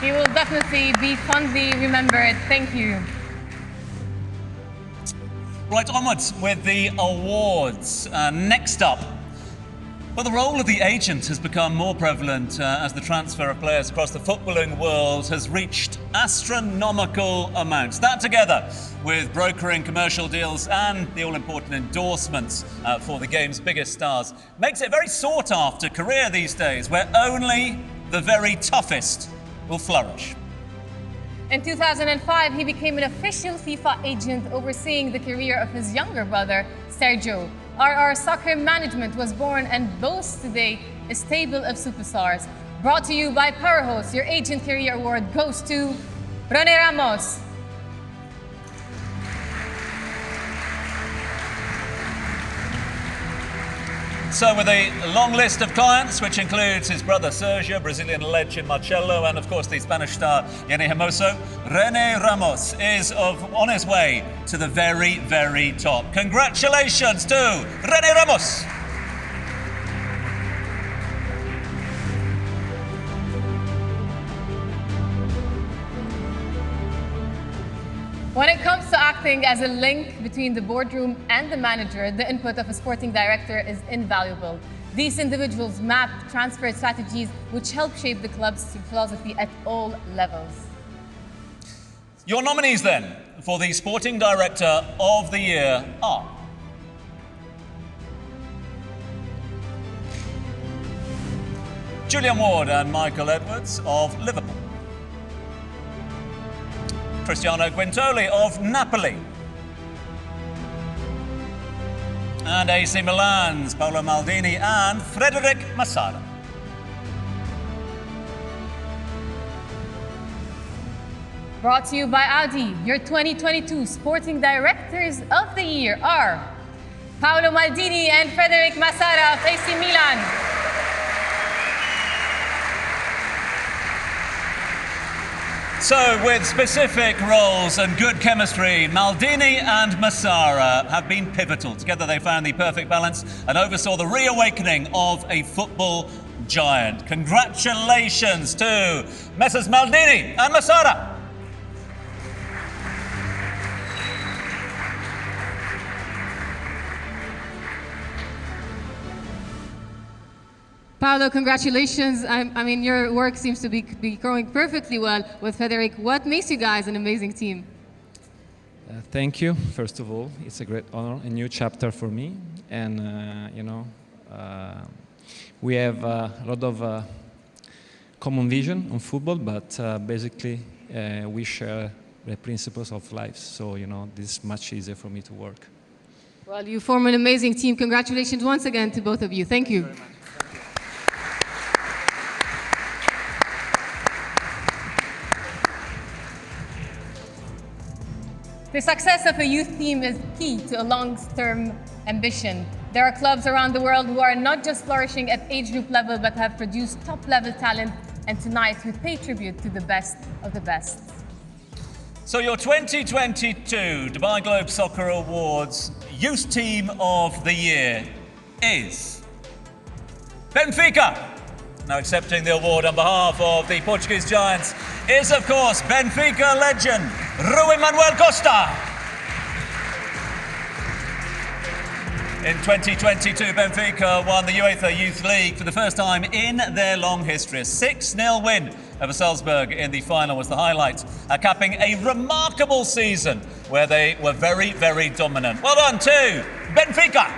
He will definitely be fondly remembered. Thank you.
Right, onwards with the awards. Next up, well, the role of the agent has become more prevalent as the transfer of players across the footballing world has reached astronomical amounts. That, together with brokering commercial deals and the all-important endorsements for the game's biggest stars, makes it a very sought-after career these days, where only the very toughest will flourish.
In 2005, he became an official FIFA agent, overseeing the career of his younger brother, Sergio. RR Soccer Management was born and boasts today a stable of superstars. Brought to you by Powerhost, your Agent Career Award goes to René Ramos.
So with a long list of clients, which includes his brother Sergio, Brazilian legend Marcelo, and of course the Spanish star Jenny Hermoso, René Ramos is on his way to the very, very top. Congratulations to René Ramos.
When it comes to acting as a link between the boardroom and the manager, the input of a sporting director is invaluable. These individuals map transfer strategies which help shape the club's philosophy at all levels.
Your nominees then for the Sporting Director of the Year are Julian Ward and Michael Edwards of Liverpool, Cristiano Guintoli of Napoli, and AC Milan's Paolo Maldini and Frederic Massara.
Brought to you by Audi, your 2022 Sporting Directors of the Year are Paolo Maldini and Frederic Massara of AC Milan.
So, with specific roles and good chemistry, Maldini and Massara have been pivotal. Together they found the perfect balance and oversaw the reawakening of a football giant. Congratulations to Messrs Maldini and Massara.
Paolo, congratulations. I mean, your work seems to be growing perfectly well with Frederic. What makes you guys an amazing team?
Thank you, first of all. It's a great honor, a new chapter for me. And, we have a lot of common vision on football, but basically we share the principles of life. So, this is much easier for me to work.
Well, you form an amazing team. Congratulations once again to both of you. Thank you. The success of a youth team is key to a long-term ambition. There are clubs around the world who are not just flourishing at age group level, but have produced top-level talent. And tonight, we pay tribute to the best of the best.
So your 2022 Dubai Globe Soccer Awards Youth Team of the Year is Benfica. Now accepting the award on behalf of the Portuguese Giants is, of course, Benfica legend Rui Manuel Costa. In 2022, Benfica won the UEFA Youth League for the first time in their long history. A 6-0 win over Salzburg in the final was the highlight, capping a remarkable season where they were very, very dominant. Well done to Benfica.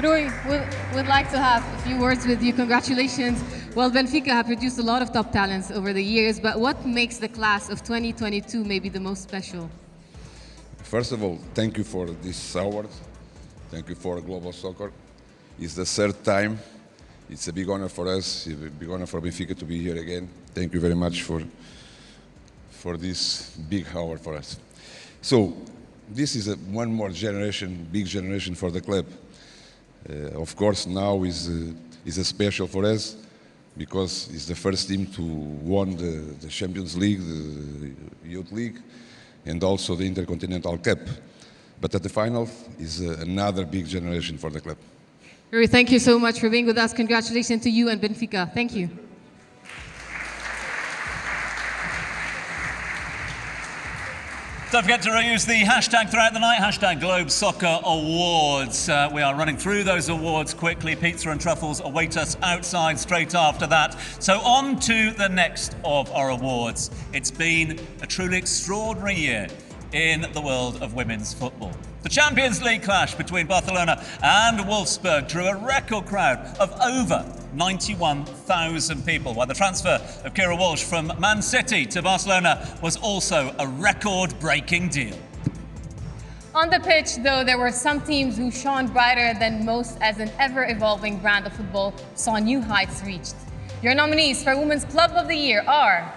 Rui, would like to have a few words with you. Congratulations. Well, Benfica have produced a lot of top talents over the years, but what makes the class of 2022 maybe the most special?
First of all, thank you for this award. Thank you for Global Soccer. It's the third time. It's a big honor for us, a big honor for Benfica to be here again. Thank you very much for this big award for us. So, this is one more generation, big generation for the club. Of course, now is a special for us because it's the first team to won the Champions League, the Youth League, and also the Intercontinental Cup. But at the final is another big generation for the club.
Rui, thank you so much for being with us. Congratulations to you and Benfica. Thank you.
Don't forget to use the hashtag throughout the night, hashtag Globe Soccer Awards. We are running through those awards quickly. Pizza and truffles await us outside straight after that. So on to the next of our awards. It's been a truly extraordinary year in the world of women's football. The Champions League clash between Barcelona and Wolfsburg drew a record crowd of over 91,000 people, while the transfer of Kira Walsh from Man City to Barcelona was also a record-breaking deal.
On the pitch, though, there were some teams who shone brighter than most as an ever-evolving brand of football saw new heights reached. Your nominees for Women's Club of the Year are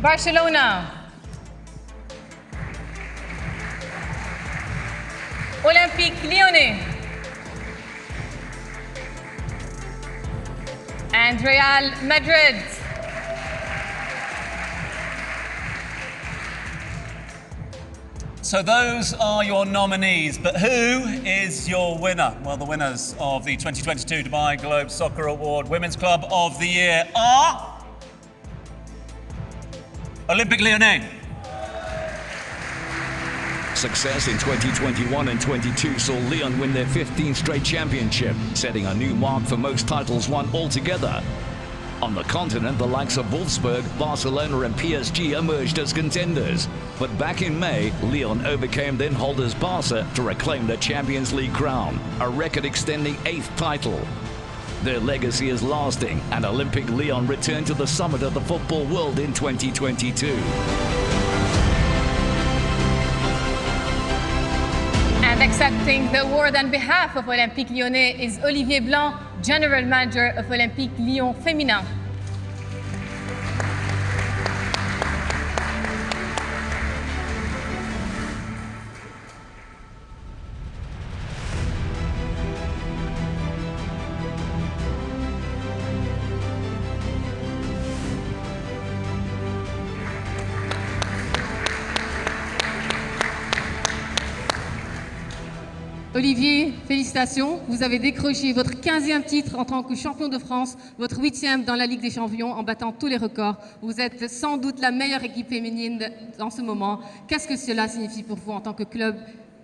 Barcelona, Olympique Lyonnais, and Real Madrid.
So those are your nominees, but who is your winner? Well, the winners of the 2022 Dubai Globe Soccer Award Women's Club of the Year are Olympique Lyonnais.
Success in 2021 and 22 saw Lyon win their 15th straight championship, setting a new mark for most titles won altogether. On the continent, the likes of Wolfsburg, Barcelona and PSG emerged as contenders. But back in May, Lyon overcame then holders Barca to reclaim the Champions League crown, a record-extending 8th title. Their legacy is lasting, and Olympique Lyon returned to the summit of the football world in 2022.
And accepting the award on behalf of Olympique Lyonnais is Olivier Blanc, General Manager of Olympique Lyon Féminin. Olivier, félicitations. Vous avez décroché votre 15e titre en tant que champion de France, votre 8e dans la Ligue des Champions en battant tous les records. Vous êtes sans doute la meilleure équipe féminine en ce moment. Qu'est-ce que cela signifie pour vous en tant que club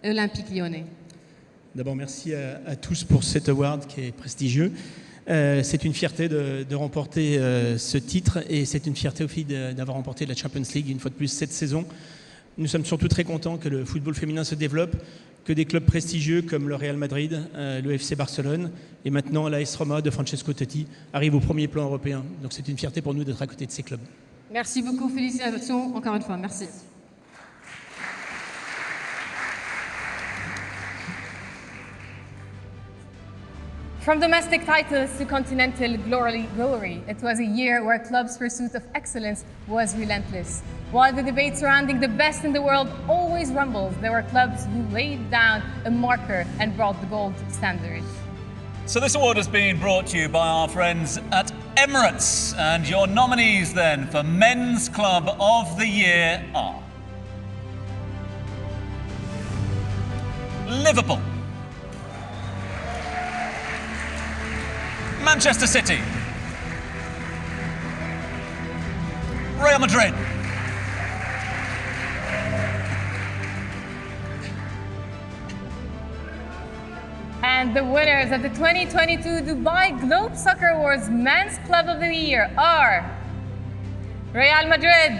olympique lyonnais?
D'abord, merci à tous pour cet award qui est prestigieux. C'est une fierté de remporter ce titre et c'est une fierté aussi d'avoir remporté la Champions League une fois de plus cette saison. Nous sommes surtout très contents que le football féminin se développe, que des clubs prestigieux comme le Real Madrid, le FC Barcelone et maintenant l'AS Roma de Francesco Totti arrivent au premier plan européen. Donc c'est une fierté pour nous d'être à côté de ces clubs.
Merci beaucoup, félicitations encore une fois, merci. From domestic titles to continental glory, it was a year where clubs' pursuit of excellence was relentless. While the debate surrounding the best in the world always rumbles, there were clubs who laid down a marker and brought the gold standard.
So this award has been brought to you by our friends at Emirates, and your nominees then for Men's Club of the Year are Liverpool, Manchester City, Real Madrid,
and the winners of the 2022 Dubai Globe Soccer Awards Men's Club of the Year are Real Madrid,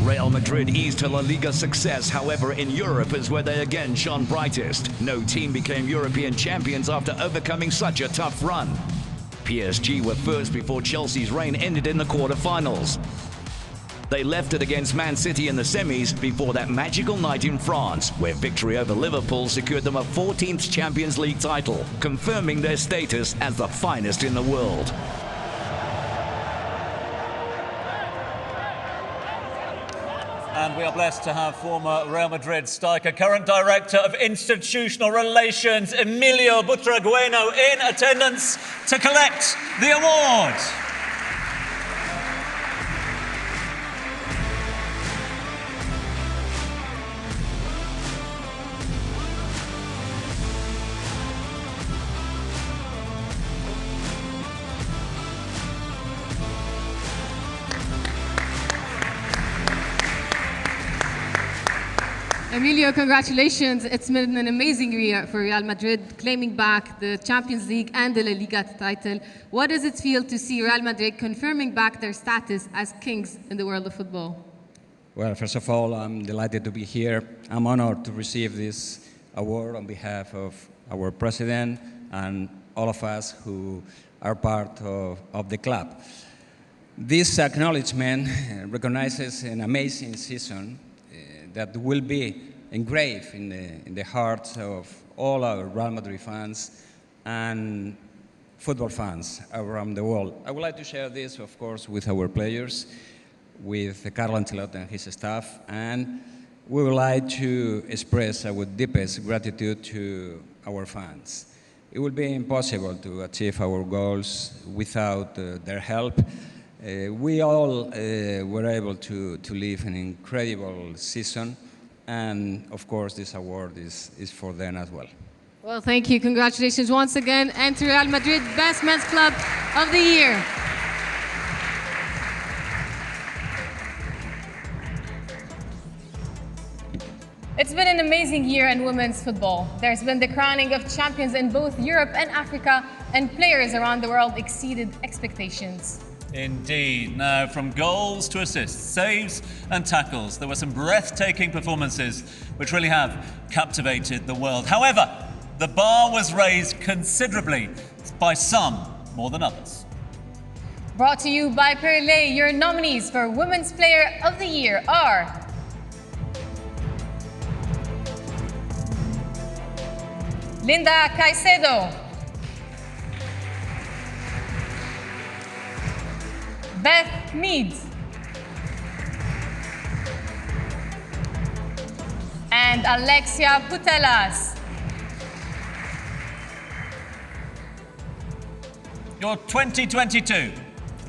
Real Madrid eased to La Liga success, however, in Europe is where they again shone brightest. No team became European champions after overcoming such a tough run. PSG were first before Chelsea's reign ended in the quarter-finals. They left it against Man City in the semis before that magical night in France, where victory over Liverpool secured them a 14th Champions League title, confirming their status as the finest in the world.
And we are blessed to have former Real Madrid striker, current Director of Institutional Relations, Emilio Butragueno, in attendance to collect the award.
Emilio, congratulations. It's been an amazing year for Real Madrid, claiming back the Champions League and the La Liga title. What does it feel to see Real Madrid confirming back their status as kings in the world of football?
Well, first of all, I'm delighted to be here. I'm honored to receive this award on behalf of our president and all of us who are part of the club. This acknowledgement recognizes an amazing season that will be engraved in the hearts of all our Real Madrid fans and football fans around the world. I would like to share this, of course, with our players, with Carlo Ancelotti and his staff, and we would like to express our deepest gratitude to our fans. It would be impossible to achieve our goals without their help. We all were able to live an incredible season, and of course this award is for them as well.
Well, thank you. Congratulations once again. And to Real Madrid, Best Men's Club of the Year. It's been an amazing year in women's football. There's been the crowning of champions in both Europe and Africa, and players around the world exceeded expectations.
Indeed. Now, from goals to assists, saves and tackles, there were some breathtaking performances which really have captivated the world. However, the bar was raised considerably by some more than others.
Brought to you by Perle, your nominees for Women's Player of the Year are Linda Caicedo, Beth Mead, and Alexia Putellas.
Your 2022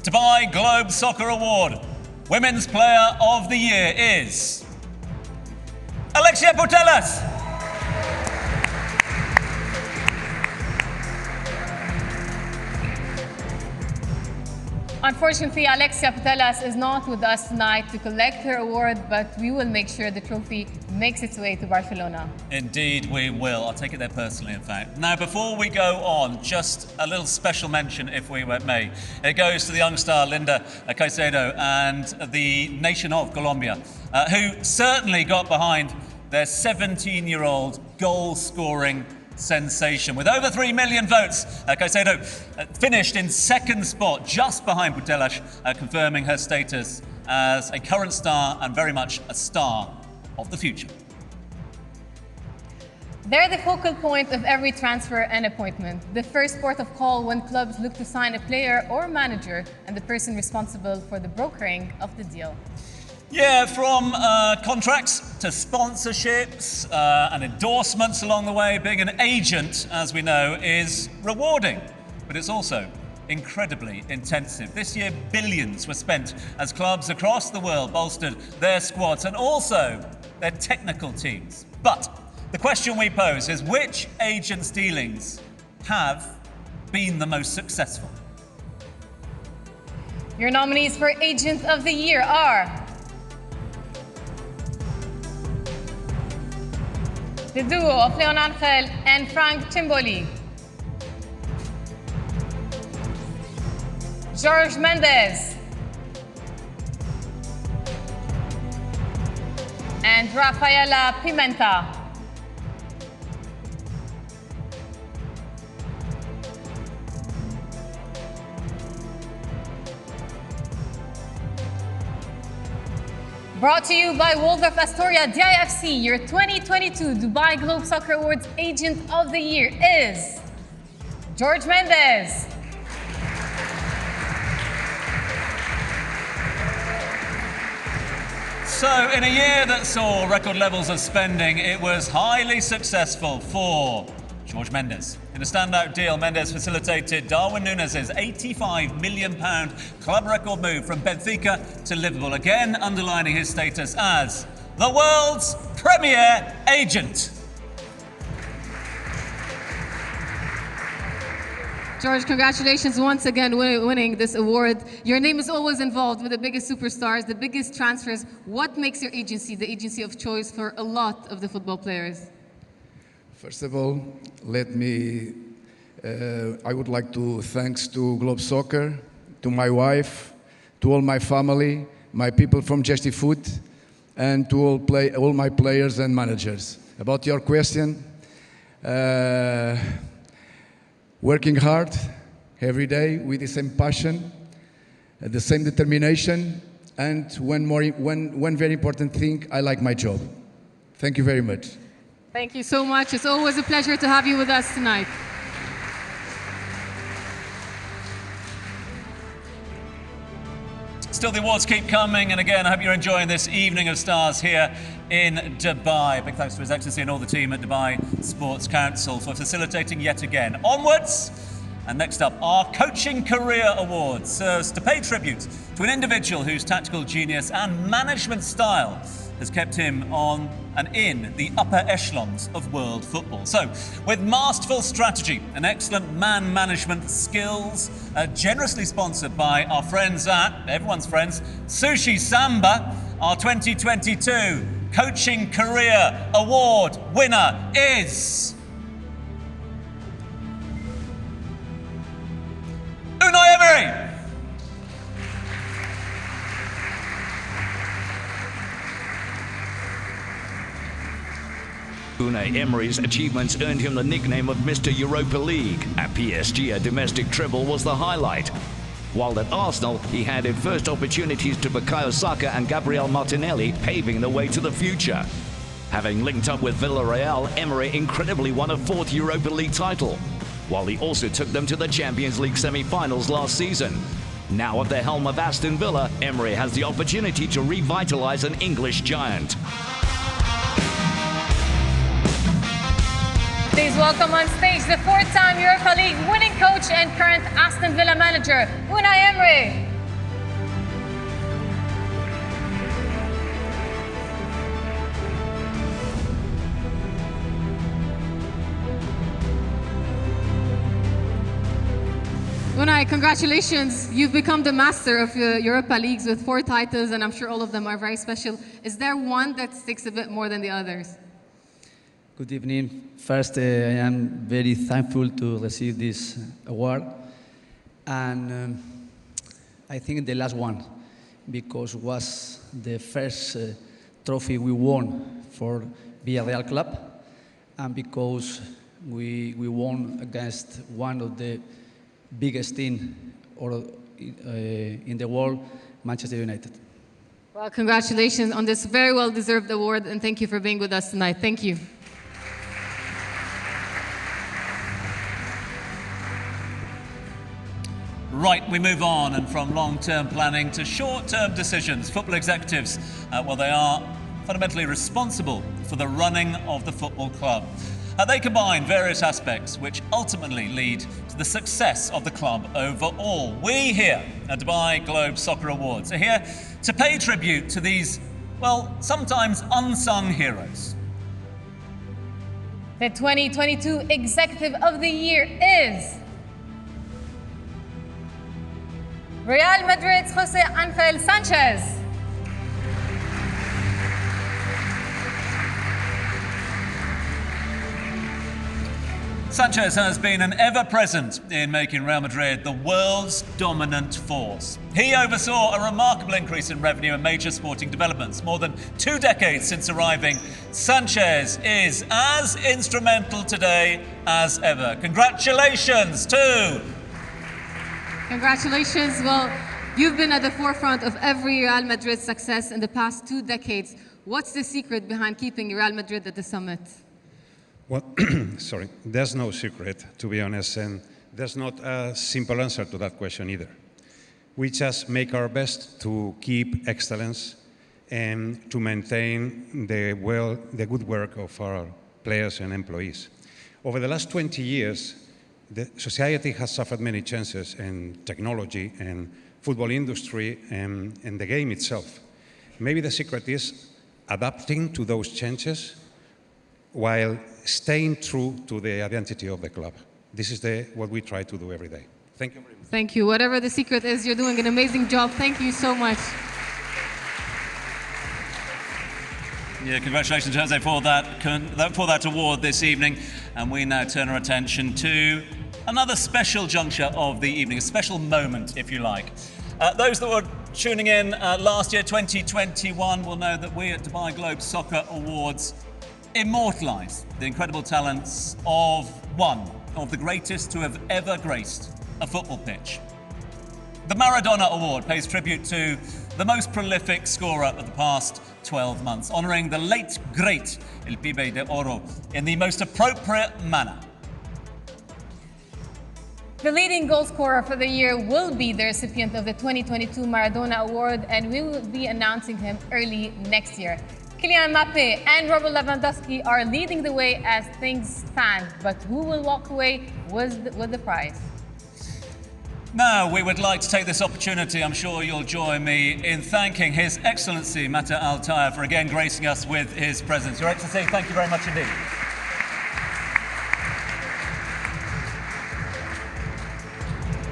Dubai Globe Soccer Award Women's Player of the Year is Alexia Putellas.
Unfortunately, Alexia Putellas is not with us tonight to collect her award, but we will make sure the trophy makes its way to Barcelona.
Indeed we will. I'll take it there personally, in fact. Now, before we go on, just a little special mention, if we may. It goes to the young star, Linda Caicedo, and the nation of Colombia, who certainly got behind their 17-year-old goal-scoring sensation. With over 3 million votes, Caicedo finished in second spot, just behind Putellas, confirming her status as a current star and very much a star of the future.
They're the focal point of every transfer and appointment, the first port of call when clubs look to sign a player or manager, and the person responsible for the brokering of the deal.
Yeah, from contracts to sponsorships and endorsements along the way, being an agent, as we know, is rewarding, but it's also incredibly intensive. This year, billions were spent as clubs across the world bolstered their squads and also their technical teams. But the question we pose is, which agents' dealings have been the most successful?
Your nominees for Agent of the Year are the duo of Leon Angel and Frank Cimboli, Jorge Mendes, and Rafaela Pimenta. Brought to you by Waldorf Astoria DIFC, your 2022 Dubai Globe Soccer Awards Agent of the Year is Jorge Mendes.
So, in a year that saw record levels of spending, it was highly successful for Jorge Mendes. In a standout deal, Mendes facilitated Darwin Núñez's £85 million club record move from Benfica to Liverpool, again underlining his status as the world's premier agent.
George, congratulations once again winning this award. Your name is always involved with the biggest superstars, the biggest transfers. What makes your agency the agency of choice for a lot of the football players?
First of all, I would like to thanks to Globe Soccer, to my wife, to all my family, my people from Gesty Foot, and to all my players and managers. About your question, working hard every day with the same passion, the same determination, and one very important thing, I like my job. Thank you very much.
Thank you so much. It's always a pleasure to have you with us tonight.
Still, the awards keep coming, and again, I hope you're enjoying this evening of stars here in Dubai. Big thanks to His Excellency and all the team at Dubai Sports Council for facilitating yet again. Onwards, and next up, our Coaching Career Award serves to pay tribute to an individual whose tactical genius and management style has kept him on and in the upper echelons of world football. So, with masterful strategy and excellent man management skills, generously sponsored by our friends at, everyone's friends, Sushi Samba, our 2022 Coaching Career Award winner is Unai Emery.
Unai Emery's achievements earned him the nickname of Mr. Europa League. At PSG, a domestic treble was the highlight. While at Arsenal, he handed first opportunities to Bukayo Saka and Gabriel Martinelli, paving the way to the future. Having linked up with Villarreal, Emery incredibly won a fourth Europa League title, while he also took them to the Champions League semi-finals last season. Now at the helm of Aston Villa, Emery has the opportunity to revitalise an English giant.
Please welcome on stage the four-time Europa League winning coach and current Aston Villa manager, Unai Emery. Unai, congratulations. You've become the master of Europa Leagues with 4 titles, and I'm sure all of them are very special. Is there one that sticks a bit more than the others?
Good evening. First, I am very thankful to receive this award. And I think the last one, because it was the first trophy we won for Villarreal Club, and because we won against one of the biggest team in the world, Manchester United.
Well, congratulations on this very well-deserved award, and thank you for being with us tonight. Thank you.
Right, we move on, and from long-term planning to short-term decisions. Football executives, well, they are fundamentally responsible for the running of the football club. They combine various aspects which ultimately lead to the success of the club overall. We here at Dubai Globe Soccer Awards are here to pay tribute to these, well, sometimes unsung heroes.
The 2022 Executive of the Year is Real Madrid's Jose Angel Sanchez.
Sanchez has been an ever-present in making Real Madrid the world's dominant force. He oversaw a remarkable increase in revenue and major sporting developments. More than 2 decades since arriving, Sanchez is as instrumental today as ever. Congratulations to...
Congratulations. Well, you've been at the forefront of every Real Madrid success in the past 2 decades. What's the secret behind keeping Real Madrid at the summit?
Well, sorry, there's no secret, to be honest, and there's not a simple answer to that question either. We just make our best to keep excellence and to maintain the good work of our players and employees. Over the last 20 years, the society has suffered many changes in technology and football industry and the game itself. Maybe the secret is adapting to those changes while staying true to the identity of the club. This is what we try to do every day. Thank you very much.
Thank you. Whatever the secret is, you're doing an amazing job. Thank you so much.
Yeah, congratulations, Jose, for that award this evening. And we now turn our attention to another special juncture of the evening, a special moment, if you like. Those that were tuning in last year, 2021, will know that we at Dubai Globe Soccer Awards immortalise the incredible talents of one of the greatest to have ever graced a football pitch. The Maradona Award pays tribute to the most prolific scorer of the past 12 months, honouring the late, great El Pibe de Oro in the most appropriate manner.
The leading goal scorer for the year will be the recipient of the 2022 Maradona Award, and we will be announcing him early next year. Kylian Mbappe and Robert Lewandowski are leading the way as things stand, but who will walk away with the prize?
Now, we would like to take this opportunity, I'm sure you'll join me, in thanking His Excellency Mata Al-Taya for again gracing us with his presence. Your Excellency, thank you very much indeed.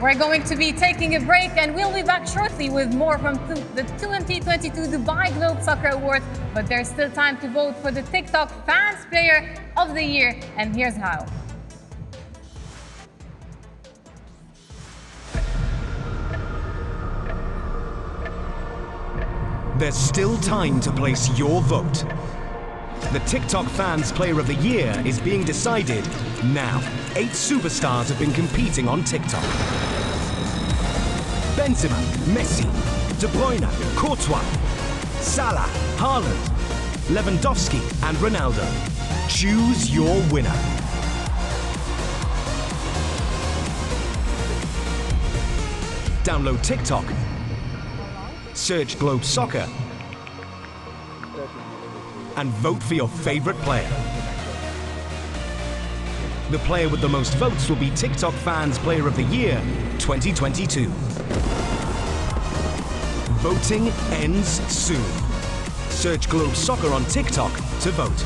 We're going to be taking a break and we'll be back shortly with more from the 2022 Dubai Globe Soccer Awards. But there's still time to vote for the TikTok Fans Player of the Year, and here's how.
There's still time to place your vote. The TikTok Fans Player of the Year is being decided now. 8 superstars have been competing on TikTok. Benzema, Messi, De Bruyne, Courtois, Salah, Haaland, Lewandowski and Ronaldo. Choose your winner. Download TikTok, search Globe Soccer, and vote for your favorite player. The player with the most votes will be TikTok Fans Player of the Year 2022. Voting ends soon. Search Globe Soccer on TikTok to vote.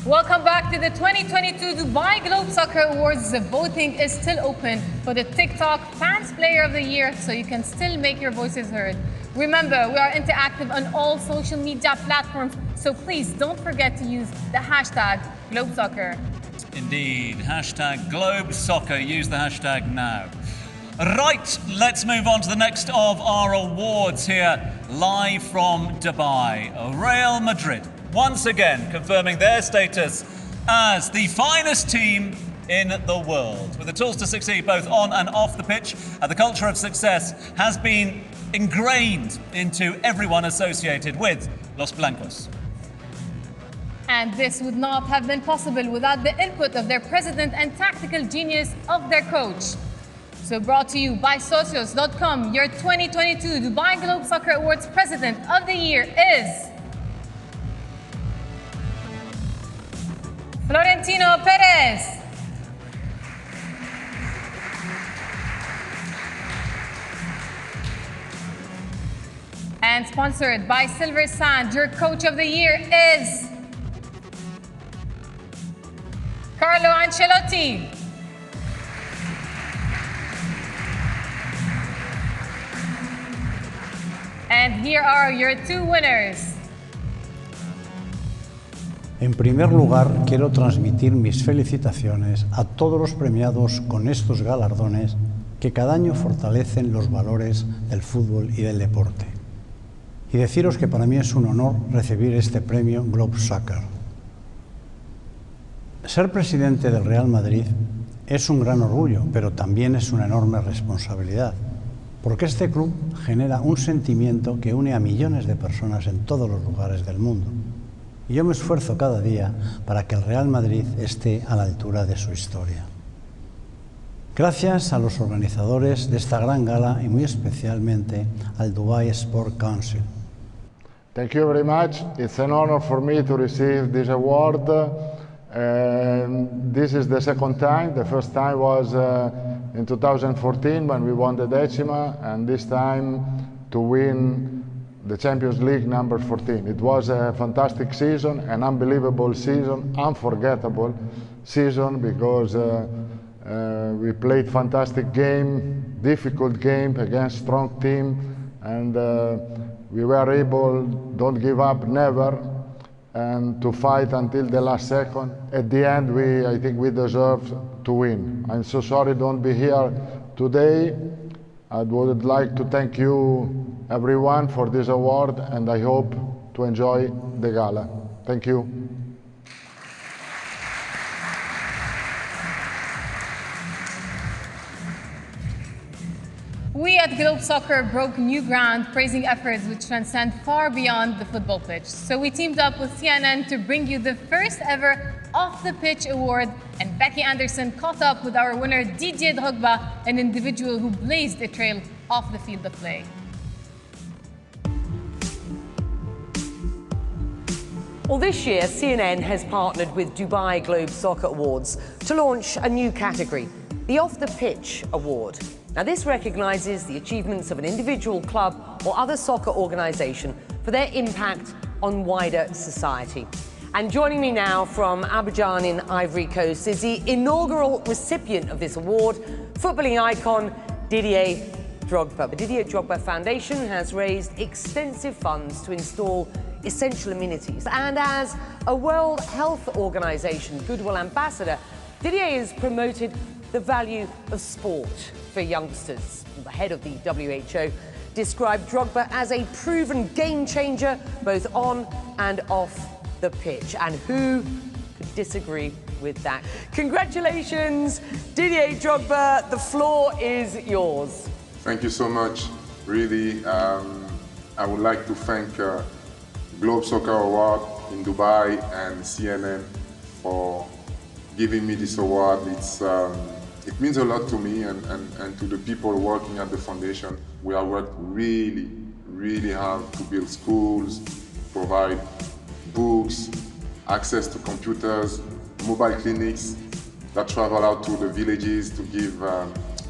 Welcome back to the 2022 Dubai Globe Soccer Awards. The voting is still open for the TikTok Fans Player of the Year, so you can still make your voices heard. Remember, we are interactive on all social media platforms, so please don't forget to use the hashtag GlobeSoccer.
Indeed, hashtag GlobeSoccer. Use the hashtag now. Right, let's move on to the next of our awards here, live from Dubai. Real Madrid, once again confirming their status as the finest team in the world. With the tools to succeed both on and off the pitch, the culture of success has been ingrained into everyone associated with Los Blancos.
And this would not have been possible without the input of their president and tactical genius of their coach. So brought to you by Socios.com, your 2022 Dubai Globe Soccer Awards President of the Year is Florentino Perez. And sponsored by Silver Sand, your Coach of the Year is Carlo Ancelotti. And here are your 2 winners.
En primer lugar, quiero transmitir mis felicitaciones a todos los premiados con estos galardones que cada año fortalecen los valores del fútbol y del deporte. Y deciros que para mí es un honor recibir este premio Globe Soccer. Ser presidente del Real Madrid es un gran orgullo, pero también es una enorme responsabilidad, porque este club genera un sentimiento que une a millones de personas en todos los lugares del mundo. Y yo me esfuerzo cada día para que el Real Madrid esté a la altura de su historia. Gracias a los organizadores de esta gran gala y muy especialmente al Dubai Sport Council.
Thank you very much. It's an honor for me to receive this award. This is the second time. The first time was in 2014 when we won the Decima, and this time to win the Champions League number 14. It was a fantastic season, an unbelievable season, unforgettable season, because we played fantastic game, difficult game against strong team, and we were able, don't give up, never, and to fight until the last second. At the end, I think we deserved to win. I'm so sorry don't be here today. I would like to thank you, everyone, for this award, and I hope to enjoy the gala. Thank you.
We at Globe Soccer broke new ground, praising efforts which transcend far beyond the football pitch. So we teamed up with CNN to bring you the first ever Off the Pitch award, and Becky Anderson caught up with our winner Didier Drogba, an individual who blazed a trail off the field of play.
Well, this year, CNN has partnered with Dubai Globe Soccer Awards to launch a new category, the Off the Pitch Award. Now, this recognises the achievements of an individual club or other soccer organisation for their impact on wider society. And joining me now from Abidjan in Ivory Coast is the inaugural recipient of this award, footballing icon Didier Drogba. The Didier Drogba Foundation has raised extensive funds to install essential amenities. And as a World Health Organization Goodwill Ambassador, Didier has promoted the value of sport for youngsters. The head of the WHO described Drogba as a proven game changer, both on and off the pitch. And who could disagree with that? Congratulations, Didier Drogba. The floor is yours.
Thank you so much. Really, I would like to thank Globe Soccer Award in Dubai and CNN for giving me this award. It means a lot to me and to the people working at the foundation. We have worked really, really hard to build schools, provide books, access to computers, mobile clinics that travel out to the villages to give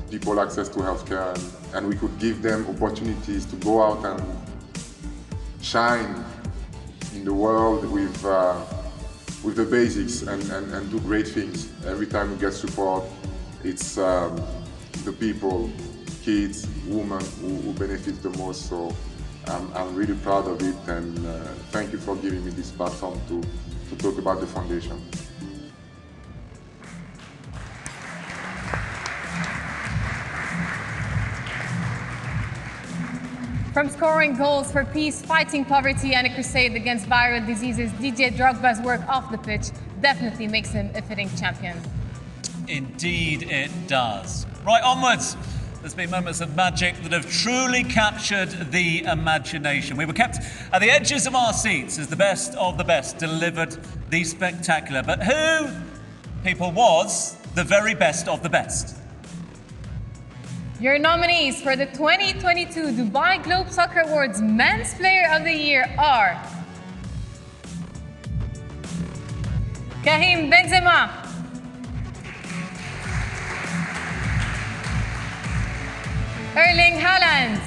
people access to healthcare, and we could give them opportunities to go out and shine in the world with the basics and do great things. Every time we get support, it's the people, kids, women who benefit the most. So I'm really proud of it, and thank you for giving me this platform to talk about the foundation.
From scoring goals for peace, fighting poverty, and a crusade against viral diseases, Didier Drogba's work off the pitch definitely makes him a fitting champion.
Indeed it does. Right, onwards. There's been moments of magic that have truly captured the imagination. We were kept at the edges of our seats as the best delivered the spectacular. But who, people, was the very best of the best?
Your nominees for the 2022 Dubai Globe Soccer Awards Men's Player of the Year are Karim Benzema, Erling Haaland,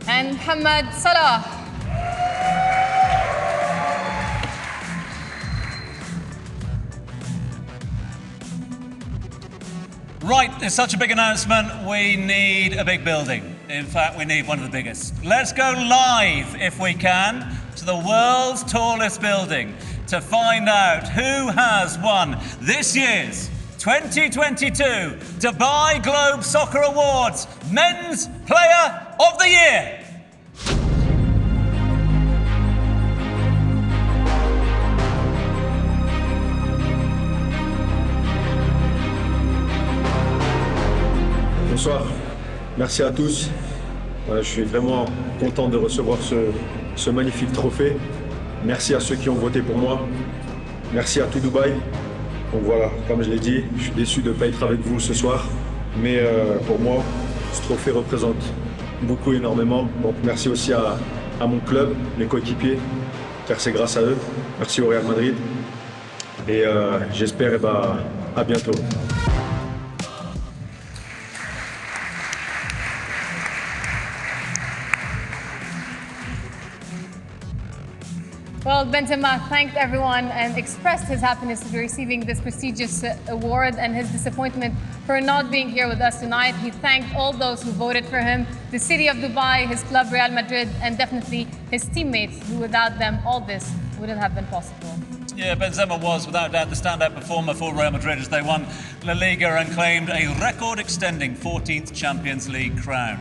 and Mohamed Salah.
Right, it's such a big announcement, we need a big building. In fact, we need one of the biggest. Let's go live, if we can, to the world's tallest building to find out who has won this year's 2022 Dubai Globe Soccer Awards Men's Player of the Year.
Bonsoir, merci à tous. Voilà, je suis vraiment content de recevoir ce magnifique trophée. Merci à ceux qui ont voté pour moi. Merci à tout Dubaï. Donc voilà, comme je l'ai dit, je suis déçu de ne pas être avec vous ce soir. Mais pour moi, ce trophée représente beaucoup, énormément. Donc merci aussi à mon club, mes coéquipiers, car c'est grâce à eux. Merci au Real Madrid. Et j'espère à bientôt.
Well, Benzema thanked everyone and expressed his happiness to be receiving this prestigious award and his disappointment for not being here with us tonight. He thanked all those who voted for him, the city of Dubai, his club Real Madrid, and definitely his teammates, who without them all this wouldn't have been possible.
Yeah, Benzema was without doubt the standout performer for Real Madrid as they won La Liga and claimed a record-extending 14th Champions League crown,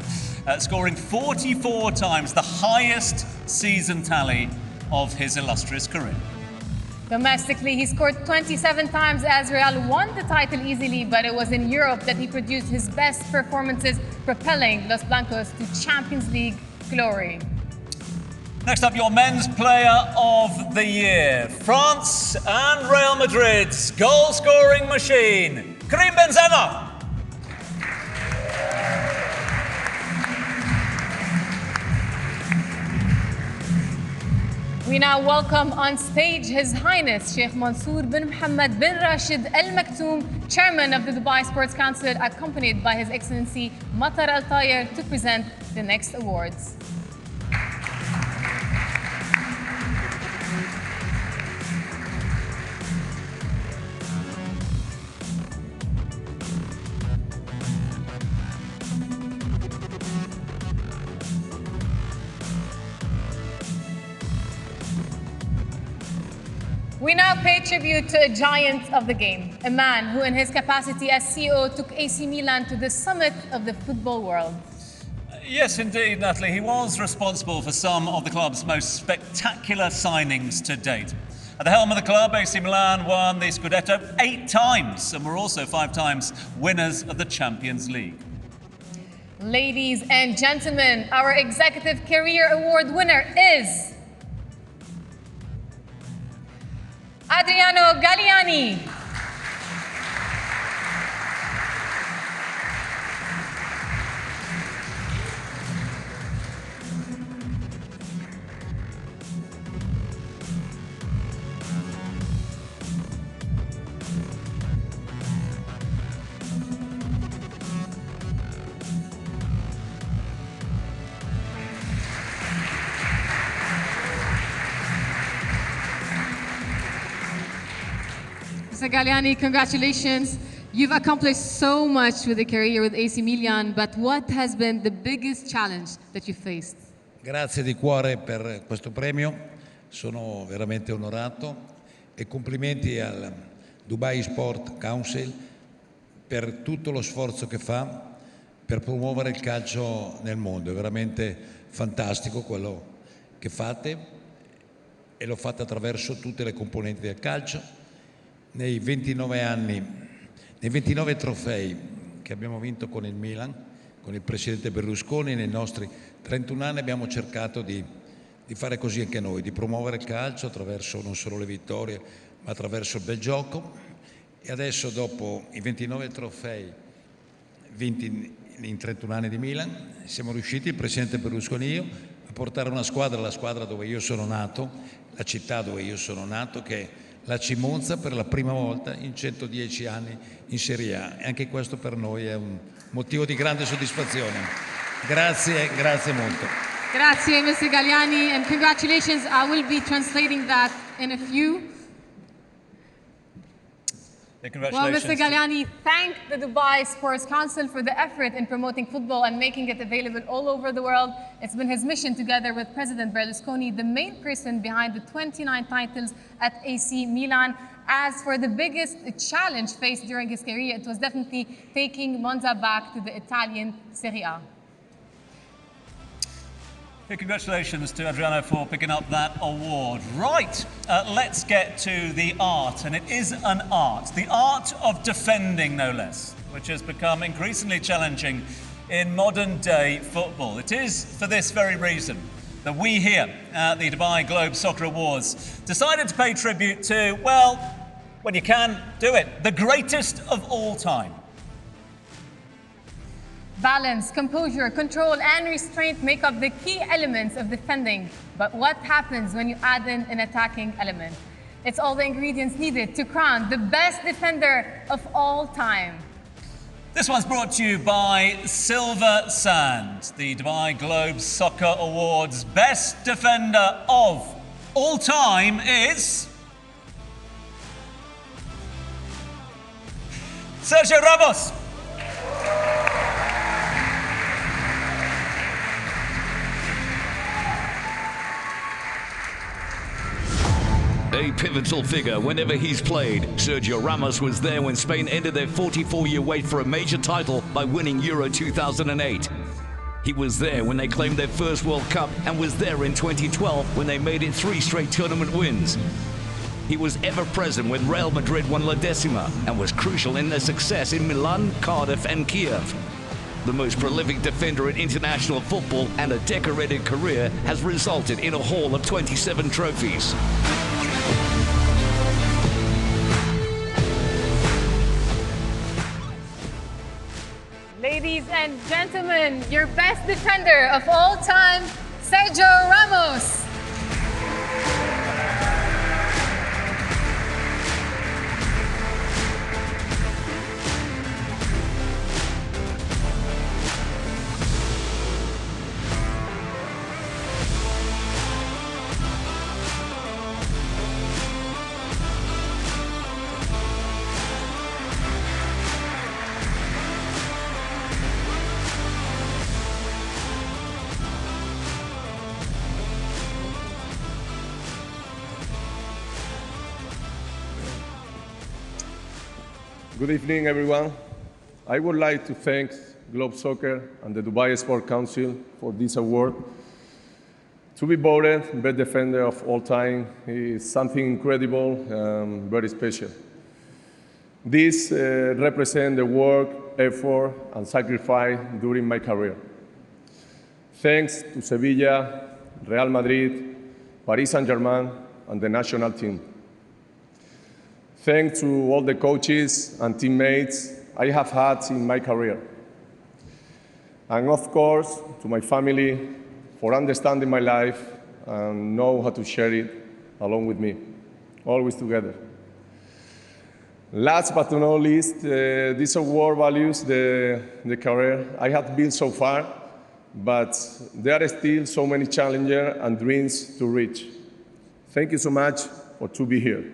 scoring 44 times, the highest season tally of his illustrious career.
Domestically, he scored 27 times as Real won the title easily, but it was in Europe that he produced his best performances, propelling Los Blancos to Champions League glory.
Next up, your Men's Player of the Year. France and Real Madrid's goal-scoring machine, Karim Benzema.
We now welcome on stage His Highness Sheikh Mansour bin Mohammed bin Rashid Al Maktoum, Chairman of the Dubai Sports Council, accompanied by His Excellency Matar Al Tayer to present the next awards. We now pay tribute to a giant of the game, a man who in his capacity as CEO took AC Milan to the summit of the football world.
Yes, indeed, Natalie. He was responsible for some of the club's most spectacular signings to date. At the helm of the club, AC Milan won the Scudetto 8 times and were also 5 times winners of the Champions League.
Ladies and gentlemen, our Executive Career Award winner is Adriano Galliani. Mr. Galliani, congratulations. You've accomplished so much with a career with AC Milan, but what has been the biggest challenge that you faced?
Grazie di cuore per questo premio, sono veramente onorato e complimenti al Dubai Sport Council per tutto lo sforzo che fa per promuovere il calcio nel mondo. È veramente fantastico quello che fate e lo fate attraverso tutte le componenti del calcio. Nei 29 anni, nei 29 trofei che abbiamo vinto con il Milan, con il presidente Berlusconi, nei nostri 31 anni abbiamo cercato di fare così anche noi, di promuovere il calcio attraverso non solo le vittorie, ma attraverso il bel gioco. E adesso, dopo i 29 trofei vinti in 31 anni di Milan, siamo riusciti, il presidente Berlusconi e io, a portare una squadra, la squadra dove io sono nato, la città dove io sono nato, che è la Monza, per la prima volta in 110 anni in Serie A. E anche questo per noi è un motivo di grande soddisfazione. Grazie, grazie molto.
Grazie, Mr. Galliani, and congratulations. I will be translating that in a few. Well, Mr. Galliani, thank the Dubai Sports Council for the effort in promoting football and making it available all over the world. It's been his mission, together with President Berlusconi, the main person behind the 29 titles at AC Milan. As for the biggest challenge faced during his career, it was definitely taking Monza back to the Italian Serie A.
Hey, congratulations to Adriano for picking up that award. Right, let's get to the art, and it is an art. The art of defending, no less, which has become increasingly challenging in modern day football. It is for this very reason that we here at the Dubai Globe Soccer Awards decided to pay tribute to, well, when you can, do it, the greatest of all time.
Balance, composure, control, and restraint make up the key elements of defending. But what happens when you add in an attacking element? It's all the ingredients needed to crown the best defender of all time.
This one's brought to you by Silver Sand, the Dubai Globe Soccer Awards Best Defender of All Time is Sergio Ramos.
A pivotal figure whenever he's played, Sergio Ramos was there when Spain ended their 44-year wait for a major title by winning Euro 2008. He was there when they claimed their first World Cup and was there in 2012 when they made it 3 straight tournament wins. He was ever present when Real Madrid won La Decima and was crucial in their success in Milan, Cardiff and Kiev. The most prolific defender in international football and a decorated career has resulted in a haul of 27 trophies.
Ladies and gentlemen, your best defender of all time, Sergio Ramos.
Good evening, everyone. I would like to thank Globe Soccer and the Dubai Sport Council for this award. To be voted best defender of all time is something incredible and very special. This represents the work, effort, and sacrifice during my career. Thanks to Sevilla, Real Madrid, Paris Saint-Germain, and the national team. Thanks to all the coaches and teammates I have had in my career. And of course, to my family for understanding my life and know how to share it along with me, always together. Last but not least, this award values the career I have built so far, but there are still so many challenges and dreams to reach. Thank you so much for to be here.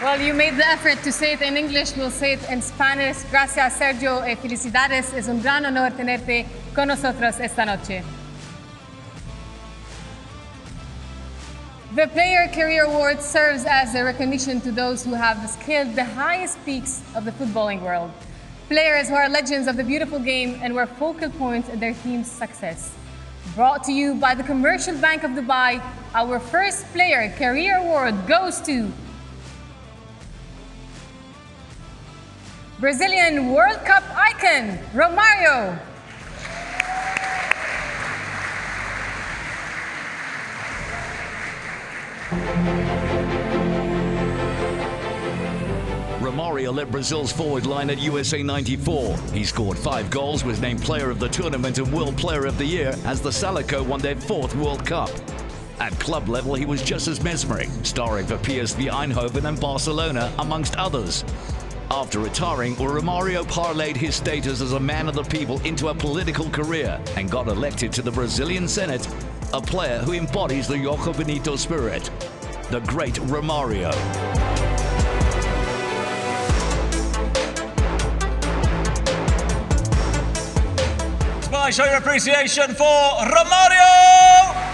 Well, you made the effort to say it in English, we'll say it in Spanish. Gracias, Sergio, y felicidades. Es un gran honor tenerte con nosotros esta noche. The Player Career Award serves as a recognition to those who have scaled the highest peaks of the footballing world. Players who are legends of the beautiful game and were focal points in their team's success. Brought to you by the Commercial Bank of Dubai, our first Player Career Award goes to Brazilian World Cup icon, Romario.
Romario led Brazil's forward line at USA 94. He scored 5 goals, was named Player of the Tournament and World Player of the Year as the Salaco won their 4th World Cup. At club level, he was just as mesmeric, starring for PSV Eindhoven and Barcelona, amongst others. After retiring, Romario parlayed his status as a man of the people into a political career and got elected to the Brazilian Senate, a player who embodies the Jogo Bonito spirit. The great Romario.
Spy, show your appreciation for Romario!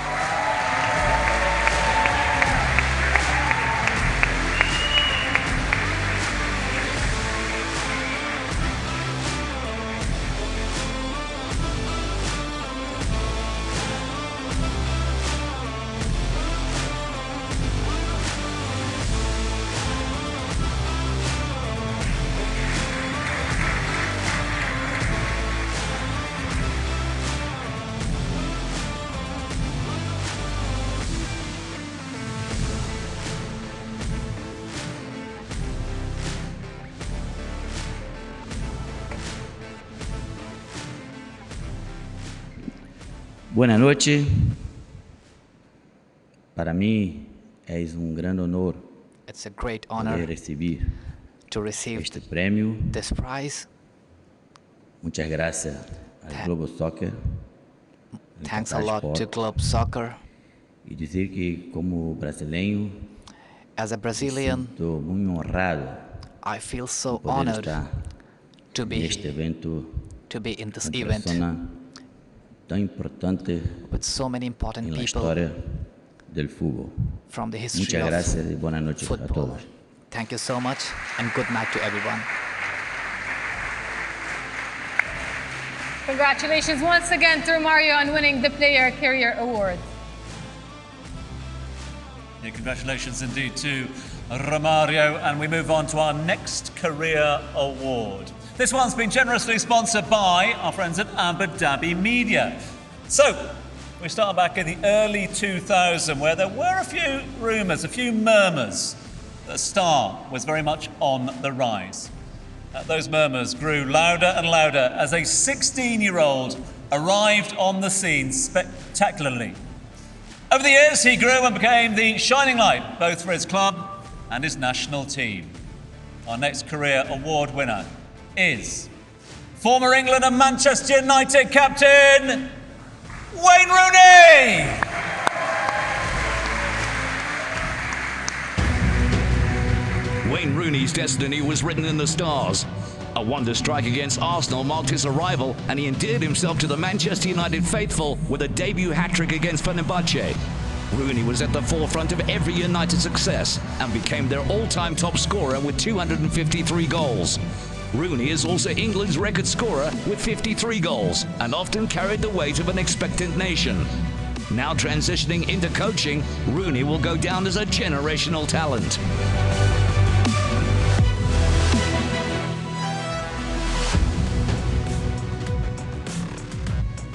Buenas noches. Para mí es un gran honor
It's a great honor
poder recibir
to receive
este premio.
this prize.
Muchas gracias al Globo Soccer.
Thanks a lot to Globe Soccer.
Y decir que como brasileño,
As a Brazilian,
estou muito honrado
I feel so
poder
honored
estar
to be
neste evento
in this
com
event
persona tão importante
with so many important
na
people
história del fútbol.
from the history
Muchas
of
gracias y buenas noches a
football.
todos.
Thank you so much and good night to everyone.
Congratulations once again to Romario on winning the Player Career Award.
Yeah, congratulations indeed to Romario, and we move on to our next career award. This one's been generously sponsored by our friends at Abu Dhabi Media. So, we start back in the early 2000s where there were a few rumours, a few murmurs that Star was very much on the rise. Those murmurs grew louder and louder as a 16-year-old arrived on the scene spectacularly. Over the years, he grew and became the shining light, both for his club and his national team. Our next career award winner is former England and Manchester United captain, Wayne Rooney!
Wayne Rooney's destiny was written in the stars. A wonder strike against Arsenal marked his arrival, and he endeared himself to the Manchester United faithful with a debut hat-trick against Fenerbahce. Rooney was at the forefront of every United success and became their all-time top scorer with 253 goals. Rooney is also England's record scorer with 53 goals and often carried the weight of an expectant nation. Now transitioning into coaching, Rooney will go down as a generational talent.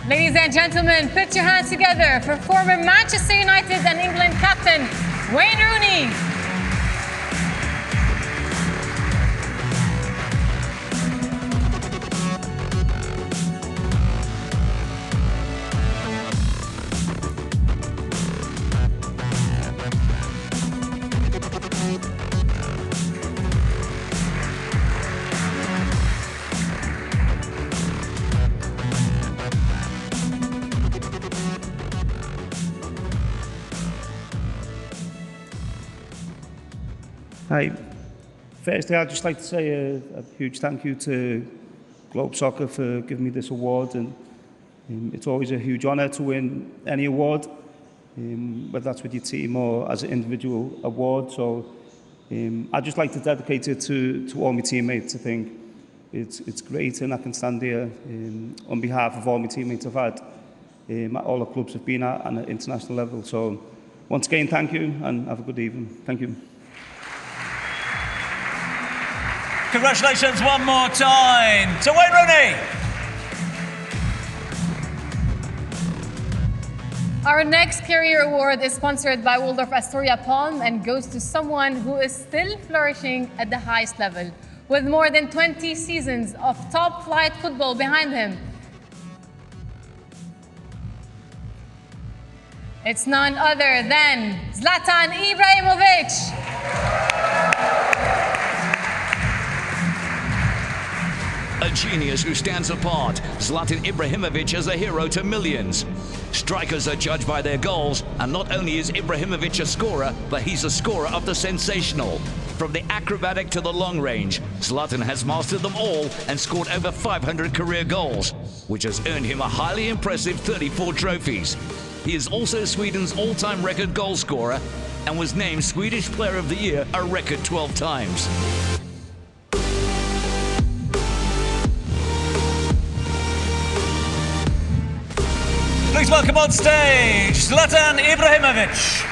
Ladies and gentlemen, put your hands together for former Manchester United and England captain, Wayne Rooney.
Hi. Firstly, I'd just like to say a huge thank you to Globe Soccer for giving me this award, and it's always a huge honour to win any award, whether that's with your team or as an individual award. So I'd just like to dedicate it to all my teammates. I think it's great, and I can stand here on behalf of all my teammates I've had at all the clubs I've been at and at international level. So once again, thank you, and have a good evening. Thank you.
Congratulations one more time to Wayne Rooney.
Our next career award is sponsored by Waldorf Astoria Palm and goes to someone who is still flourishing at the highest level, with more than 20 seasons of top-flight football behind him. It's none other than Zlatan Ibrahimovic.
A genius who stands apart, Zlatan Ibrahimovic is a hero to millions. Strikers are judged by their goals, and not only is Ibrahimovic a scorer, but he's a scorer of the sensational. From the acrobatic to the long range, Zlatan has mastered them all and scored over 500 career goals, which has earned him a highly impressive 34 trophies. He is also Sweden's all-time record goal scorer and was named Swedish Player of the Year a record 12 times.
Please welcome on stage, Zlatan Ibrahimovic.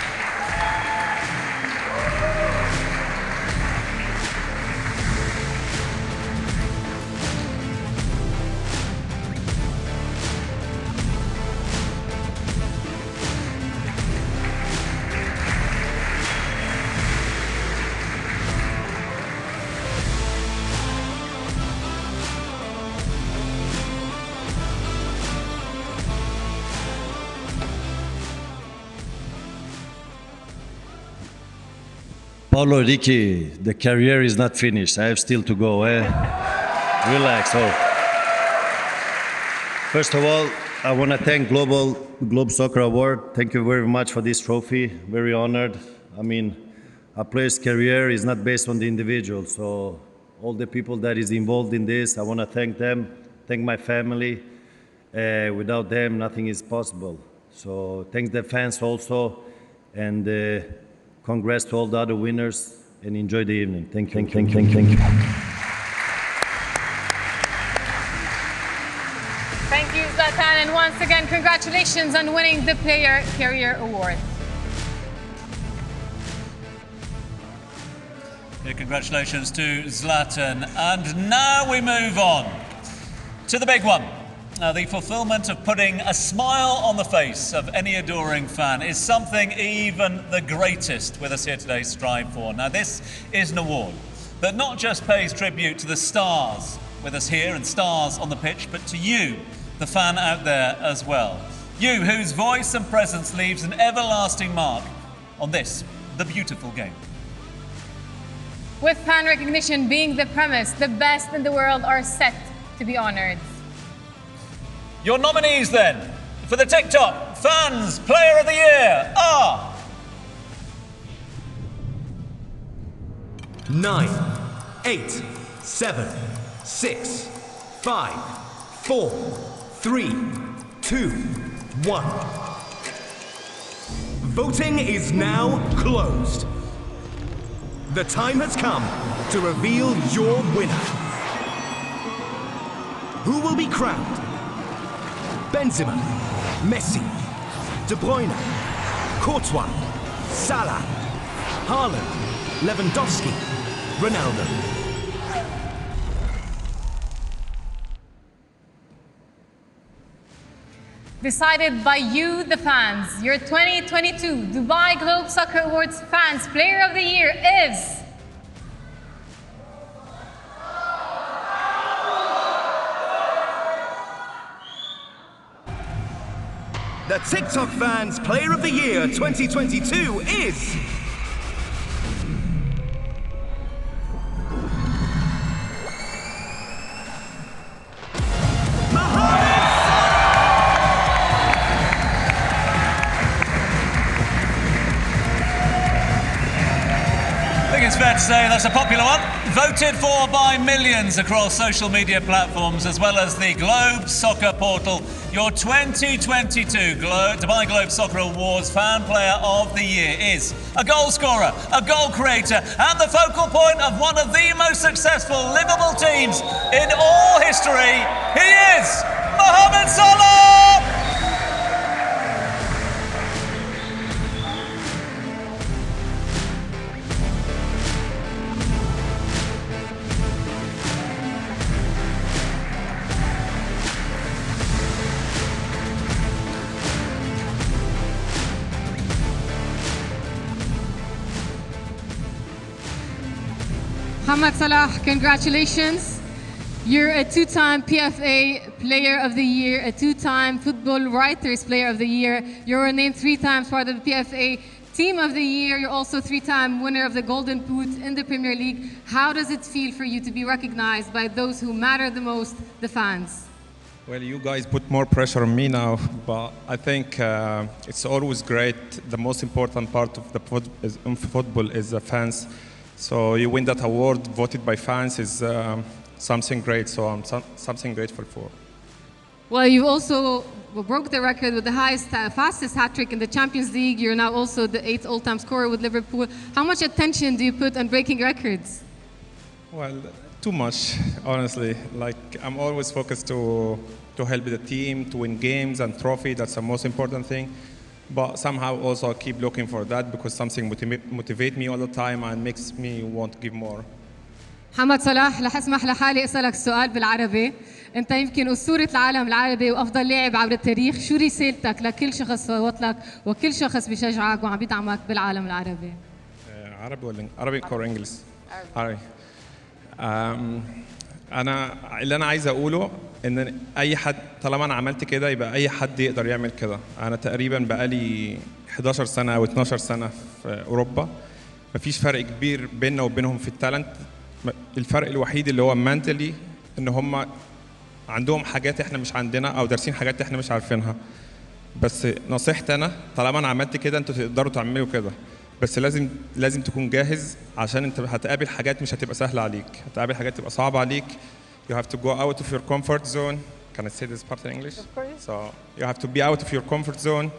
Paulo, Ricky, the career is not finished. I have still to go. Relax. Oh. First of all, I want to thank Globe Soccer Award. Thank you very much for this trophy. Very honored. I mean, a player's career is not based on the individual. So all the people that is involved in this, I want to thank them, thank my family. Without them, nothing is possible. So thank the fans also. And congrats to all the other winners, and enjoy the evening. Thank you. Thank you.
Thank you, Zlatan, and once again, congratulations on winning the Player Career Award.
Yeah, congratulations to Zlatan. And now we move on to the big one. The fulfillment of putting a smile on the face of any adoring fan is something even the greatest with us here today strive for. Now, this is an award that not just pays tribute to the stars with us here and stars on the pitch, but to you, the fan out there as well. You, whose voice and presence leaves an everlasting mark on this, the beautiful game.
With fan recognition being the premise, the best in the world are set to be honored.
Your nominees then for the TikTok Fans Player of the Year are
9, 8, 7, 6, 5, 4, 3, 2, 1. Voting is now closed. The time has come to reveal your winner. Who will be crowned? Benzema, Messi, De Bruyne, Courtois, Salah, Haaland, Lewandowski, Ronaldo.
Decided by you, the fans. Your 2022 Dubai Globe Soccer Awards Fans Player of the Year is...
The TikTok Fans Player of the Year 2022 is...
I think it's fair to say that's a popular one. Voted for by millions across social media platforms as well as the Globe Soccer portal. Your 2022 Dubai Globe Soccer Awards Fan Player of the Year is a goal scorer, a goal creator, and the focal point of one of the most successful Liverpool teams in all history. He is Mohamed Salah!
Mohamed Salah, congratulations. You're a two-time PFA Player of the Year, a two-time Football Writers Player of the Year. You were named 3 times part of the PFA Team of the Year. You're also 3-time winner of the Golden Boot in the Premier League. How does it feel for you to be recognized by those who matter the most, the fans?
Well, you guys put more pressure on me now, but I think it's always great. The most important part of the football is the fans. So you win that award voted by fans is something great, so I'm something grateful for.
Well, you also broke the record with the fastest hat trick in the Champions League. You're now also the 8th all-time scorer with Liverpool. How much attention do you put on breaking records?
Well, too much, honestly. Like, I'm always focused to help the team, to win games and trophy. That's the most important thing. But somehow also I keep looking for that because something motivates me all the time and makes me want to give more.
محمد صلاح، رح اسمح لحالي اسالك السؤال بالعربي. انت يمكن اسطورة العالم العربي وافضل لاعب عبر التاريخ، شو رسالتك لكل شخص فوت لك وكل شخص بيشجعك وعم بيدعمك بالعالم العربي؟
عربي ولا عربي or English؟ عربي. انا اللي انا عايز اقوله ان اي حد طالما انا عملت كده يبقى اي حد يقدر يعمل كده. انا تقريبا بقالي 11 سنه او 12 سنه في اوروبا، مفيش فرق كبير بيننا وبينهم في التالنت. الفرق الوحيد اللي هو مانتلي ان هم عندهم حاجات احنا مش عندنا او دارسين حاجات احنا مش عارفينها. بس نصيحتي انا طالما انا عملت كده انتوا تقدروا تعملوا كده، بس لازم تكون جاهز عشان انت هتقابل حاجات مش هتبقى سهله عليك، هتقابل حاجات تبقى صعبه عليك. You have to go out of your comfort zone. Can I say this part in English? Of course. So you have to be out of your comfort zone.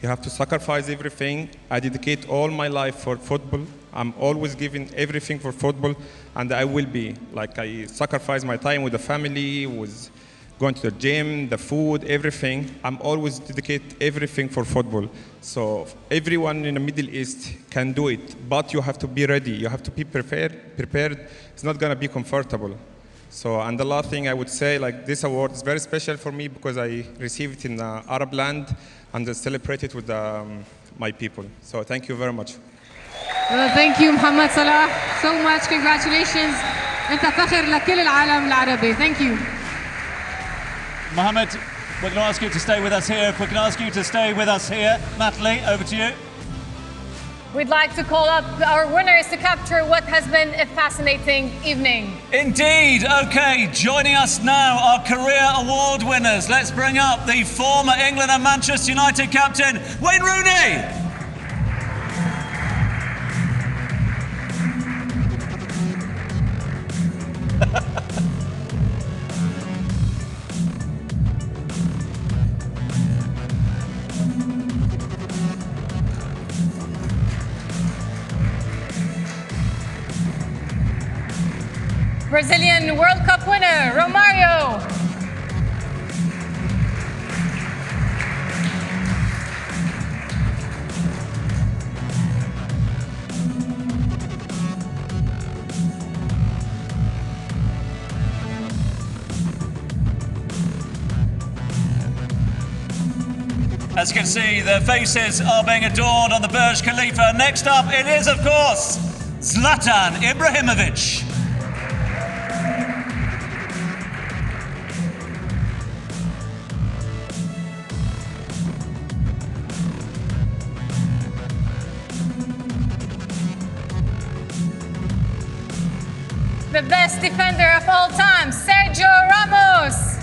You have to sacrifice everything. I dedicate all my life for football. I'm always giving everything for football, and I will be. Like, I sacrifice my time with the family, with going to the gym, the food, everything. I'm always dedicate everything for football. So everyone in the Middle East can do it, but you have to be ready. You have to be prepared. It's not going to be comfortable. So, and the last thing I would say, like, this award is very special for me because I received it in the Arab land and I celebrate it with my people. So thank you very much.
Well, thank you, Mohamed Salah, so much. Congratulations. أنت فخر لكل العالم العربي. Thank you.
Mohamed, we're going to ask you to stay with us here. If we can ask you to stay with us here. Natalie, over to you.
We'd like to call up our winners to capture what has been a fascinating evening.
Indeed. Okay, joining us now, our career award winners. Let's bring up the former England and Manchester United captain, Wayne Rooney.
Brazilian World Cup winner, Romario.
As you can see, their faces are being adorned on the Burj Khalifa. Next up, it is, of course, Zlatan Ibrahimovic.
The best defender of all time, Sergio Ramos.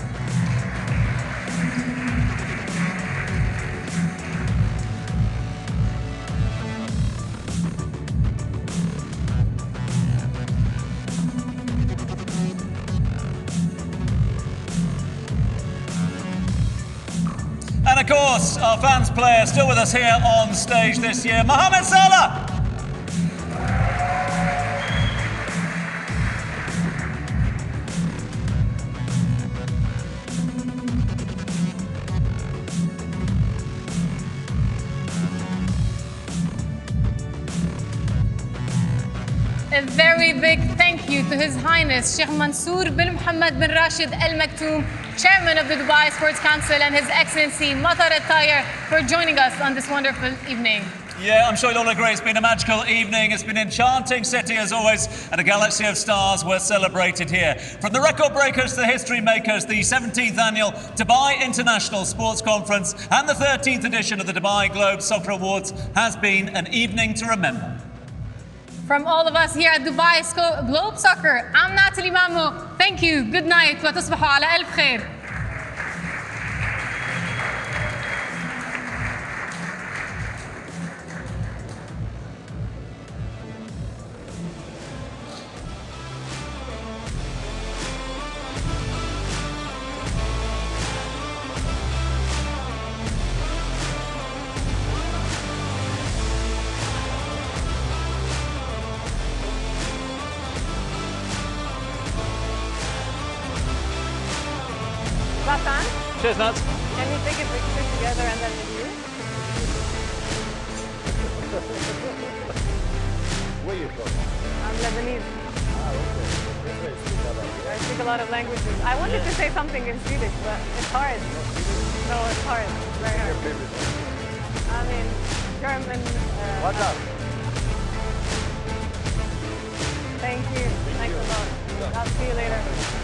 And of course, our fans player still with us here on stage this year, Mohamed Salah.
A very big thank you to His Highness Sheikh Mansour bin Mohammed bin Rashid Al Maktoum, Chairman of the Dubai Sports Council, and His Excellency Matar Al-Tayer for joining us on this wonderful evening.
Yeah, I'm sure you'll all agree it's been a magical evening. It's been an enchanting city as always, and a galaxy of stars were celebrated here. From the record breakers to the history makers, the 17th annual Dubai International Sports Conference and the 13th edition of the Dubai Globe Soccer Awards has been an evening to remember.
From all of us here at Dubai Globe Soccer, I'm Natalie Mamo. Thank you, good night, وتصبحوا على ألف خير. Zlatan,
Cheers, Nats.
can we take a picture together and then with you?
Where are you from?
I'm Lebanese.
Okay.
I speak a lot of languages. I wanted to say something in Swedish, but it's hard. No, it's hard. It's very hard. I mean, German.
What's up?
Thank you. Thanks a lot. I'll see you later.